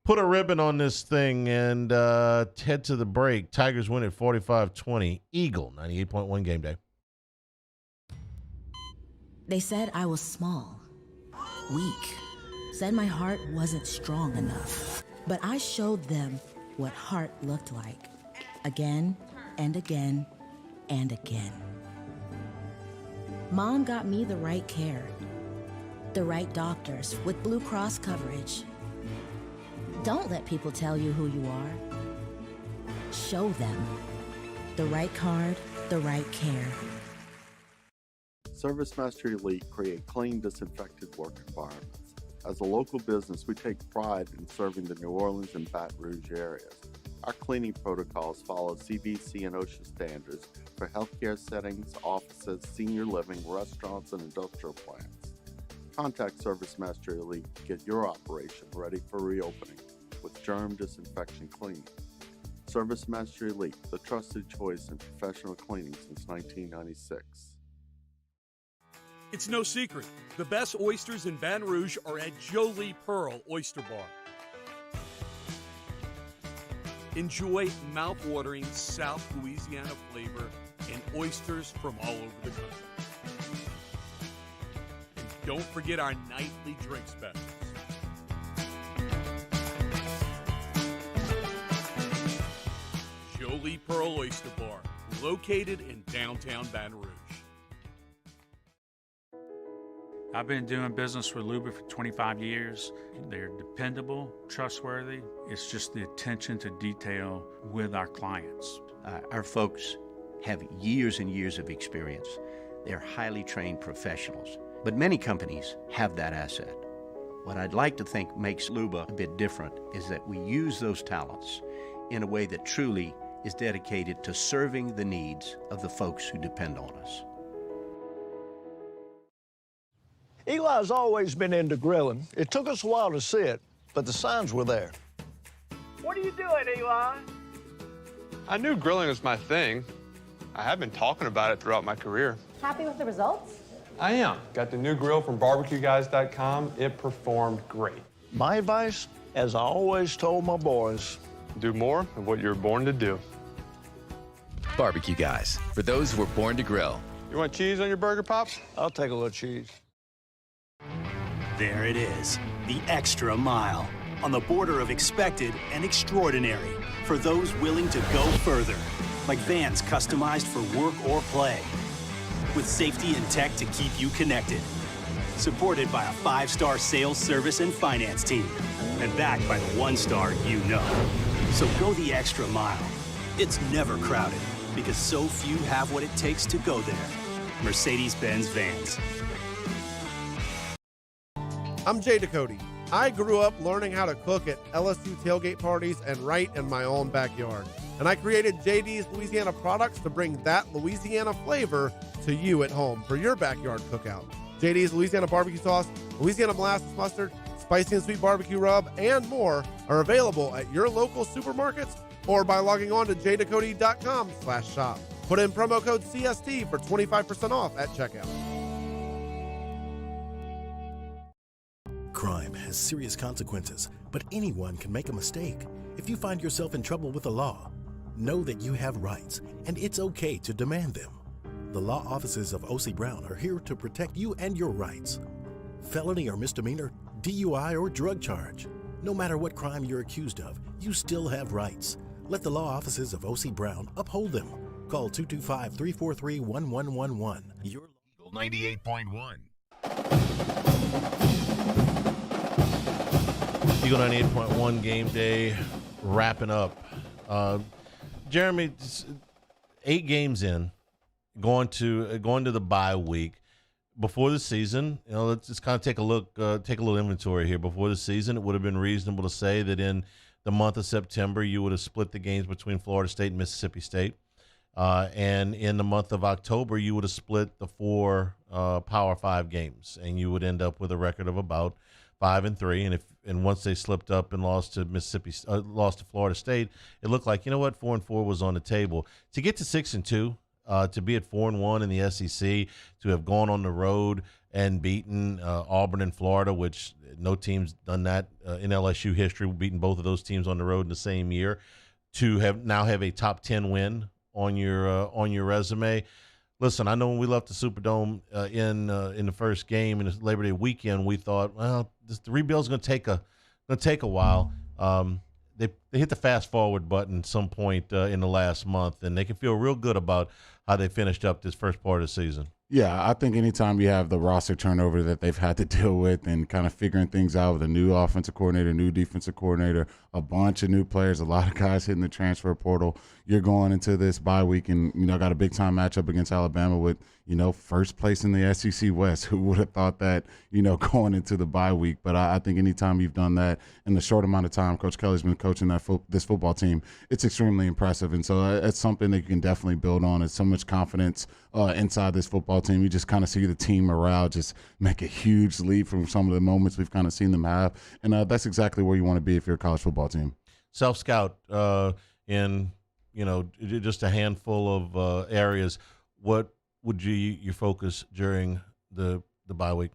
put a ribbon on this thing and head to the break. Tigers win at 45-20. Eagle, 98.1 Game Day. They said I was small, weak, said my heart wasn't strong enough. But I showed them what heart looked like, again and again and again. Mom got me the right care, the right doctors with Blue Cross coverage. Don't let people tell you who you are. Show them the right card, the right care. ServiceMaster Elite create clean, disinfected work environments. As a local business, we take pride in serving the New Orleans and Baton Rouge areas. Our cleaning protocols follow CDC and OSHA standards for healthcare settings, offices, senior living, restaurants, and industrial plants. Contact ServiceMaster Elite to get your operation ready for reopening with germ disinfection cleaning. ServiceMaster Elite, the trusted choice in professional cleaning since 1996. It's no secret. The best oysters in Baton Rouge are at Jolie Pearl Oyster Bar. Enjoy mouth-watering South Louisiana flavor and oysters from all over the country. And don't forget our nightly drink specials. Jolie Pearl Oyster Bar, located in downtown Baton Rouge. I've been doing business with Luba for 25 years. They're dependable, trustworthy. It's just the attention to detail with our clients. Our folks have years and years of experience. They're highly trained professionals, but many companies have that asset. What I'd like to think makes Luba a bit different is that we use those talents in a way that truly is dedicated to serving the needs of the folks who depend on us. Eli's always been into grilling. It took us a while to see it, but the signs were there. What are you doing, Eli? I knew grilling was my thing. I have been talking about it throughout my career. Happy with the results? I am. Got the new grill from barbecueguys.com. It performed great. My advice, as I always told my boys, do more of what you're born to do. Barbecue Guys, for those who were born to grill. You want cheese on your burger, Pops? I'll take a little cheese. There it is, the extra mile, on the border of expected and extraordinary for those willing to go further, like vans customized for work or play, with safety and tech to keep you connected, supported by a 5-star sales, service, and finance team, and backed by the 1-star you know. So go the extra mile. It's never crowded, because so few have what it takes to go there. Mercedes-Benz Vans. I'm Jay Ducote. I grew up learning how to cook at LSU tailgate parties and right in my own backyard. And I created JD's Louisiana products to bring that Louisiana flavor to you at home for your backyard cookout. JD's Louisiana barbecue sauce, Louisiana molasses mustard, spicy and sweet barbecue rub, and more are available at your local supermarkets or by logging on to jducote.com/shop. Put in promo code CST for 25% off at checkout. Crime has serious consequences, but anyone can make a mistake. If you find yourself in trouble with the law, know that you have rights, and it's okay to demand them. The law offices of O.C. Brown are here to protect you and your rights. Felony or misdemeanor, DUI or drug charge. No matter what crime you're accused of, you still have rights. Let the law offices of O.C. Brown uphold them. Call 225-343-1111. Your Eagle 98.1. Eagle 98.1 game day wrapping up. Jeremy, 8 games in, going to the bye week. Before the season, let's just kind of take a look, take a little inventory here. Before the season, it would have been reasonable to say that in the month of September, you would have split the games between Florida State and Mississippi State. And in the month of October, you would have split the 4 Power 5 games, and you would end up with a record of about 5-3. And once they slipped up and lost to lost to Florida State, it looked like 4-4 was on the table. To get to 6-2. To be at 4-1 in the SEC, to have gone on the road and beaten Auburn and Florida, which no team's done that in LSU history, beating both of those teams on the road in the same year, to have a top 10 win on your resume. Listen, I know when we left the Superdome in the first game in the Labor Day weekend, we thought, well, the rebuild's going to take a while. They hit the fast forward button at some point in the last month, and they can feel real good about how they finished up this first part of the season. Yeah, I think anytime you have the roster turnover that they've had to deal with and kind of figuring things out with a new offensive coordinator, new defensive coordinator, a bunch of new players, a lot of guys hitting the transfer portal, you're going into this bye week and, got a big-time matchup against Alabama with, first place in the SEC West. Who would have thought that, going into the bye week? But I think anytime you've done that in the short amount of time Coach Kelly's been coaching this football team, it's extremely impressive. And so it's something that you can definitely build on. It's so much confidence inside this football team. You just kind of see the team morale just make a huge leap from some of the moments we've kind of seen them have. And that's exactly where you want to be if you're a college football team. Self-scout in, just a handful of areas. What would your focus during the bye week?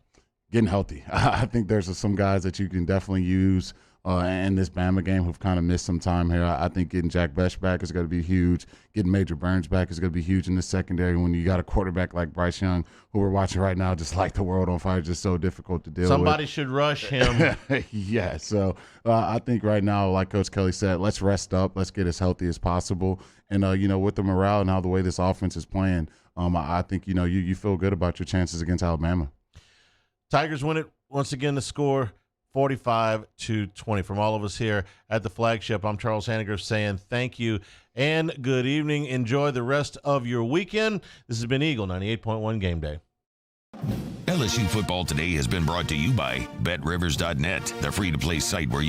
Getting healthy. I think there's some guys that you can definitely use in this Bama game who've kind of missed some time here. I think getting Jack Bech back is going to be huge. Getting Major Burns back is going to be huge in the secondary when you got a quarterback like Bryce Young, who we're watching right now, just like the world on fire, just so difficult to deal with. Somebody should rush him. Yeah, so I think right now, like Coach Kelly said, let's rest up. Let's get as healthy as possible. And, with the morale and how the way this offense is playing, I think, you feel good about your chances against Alabama. Tigers win it once again. The score 45-20. From all of us here at the flagship, I'm Charles Hanniger saying thank you and good evening. Enjoy the rest of your weekend. This has been Eagle 98.1 Game Day. LSU Football Today has been brought to you by BetRivers.net, the free-to-play site where you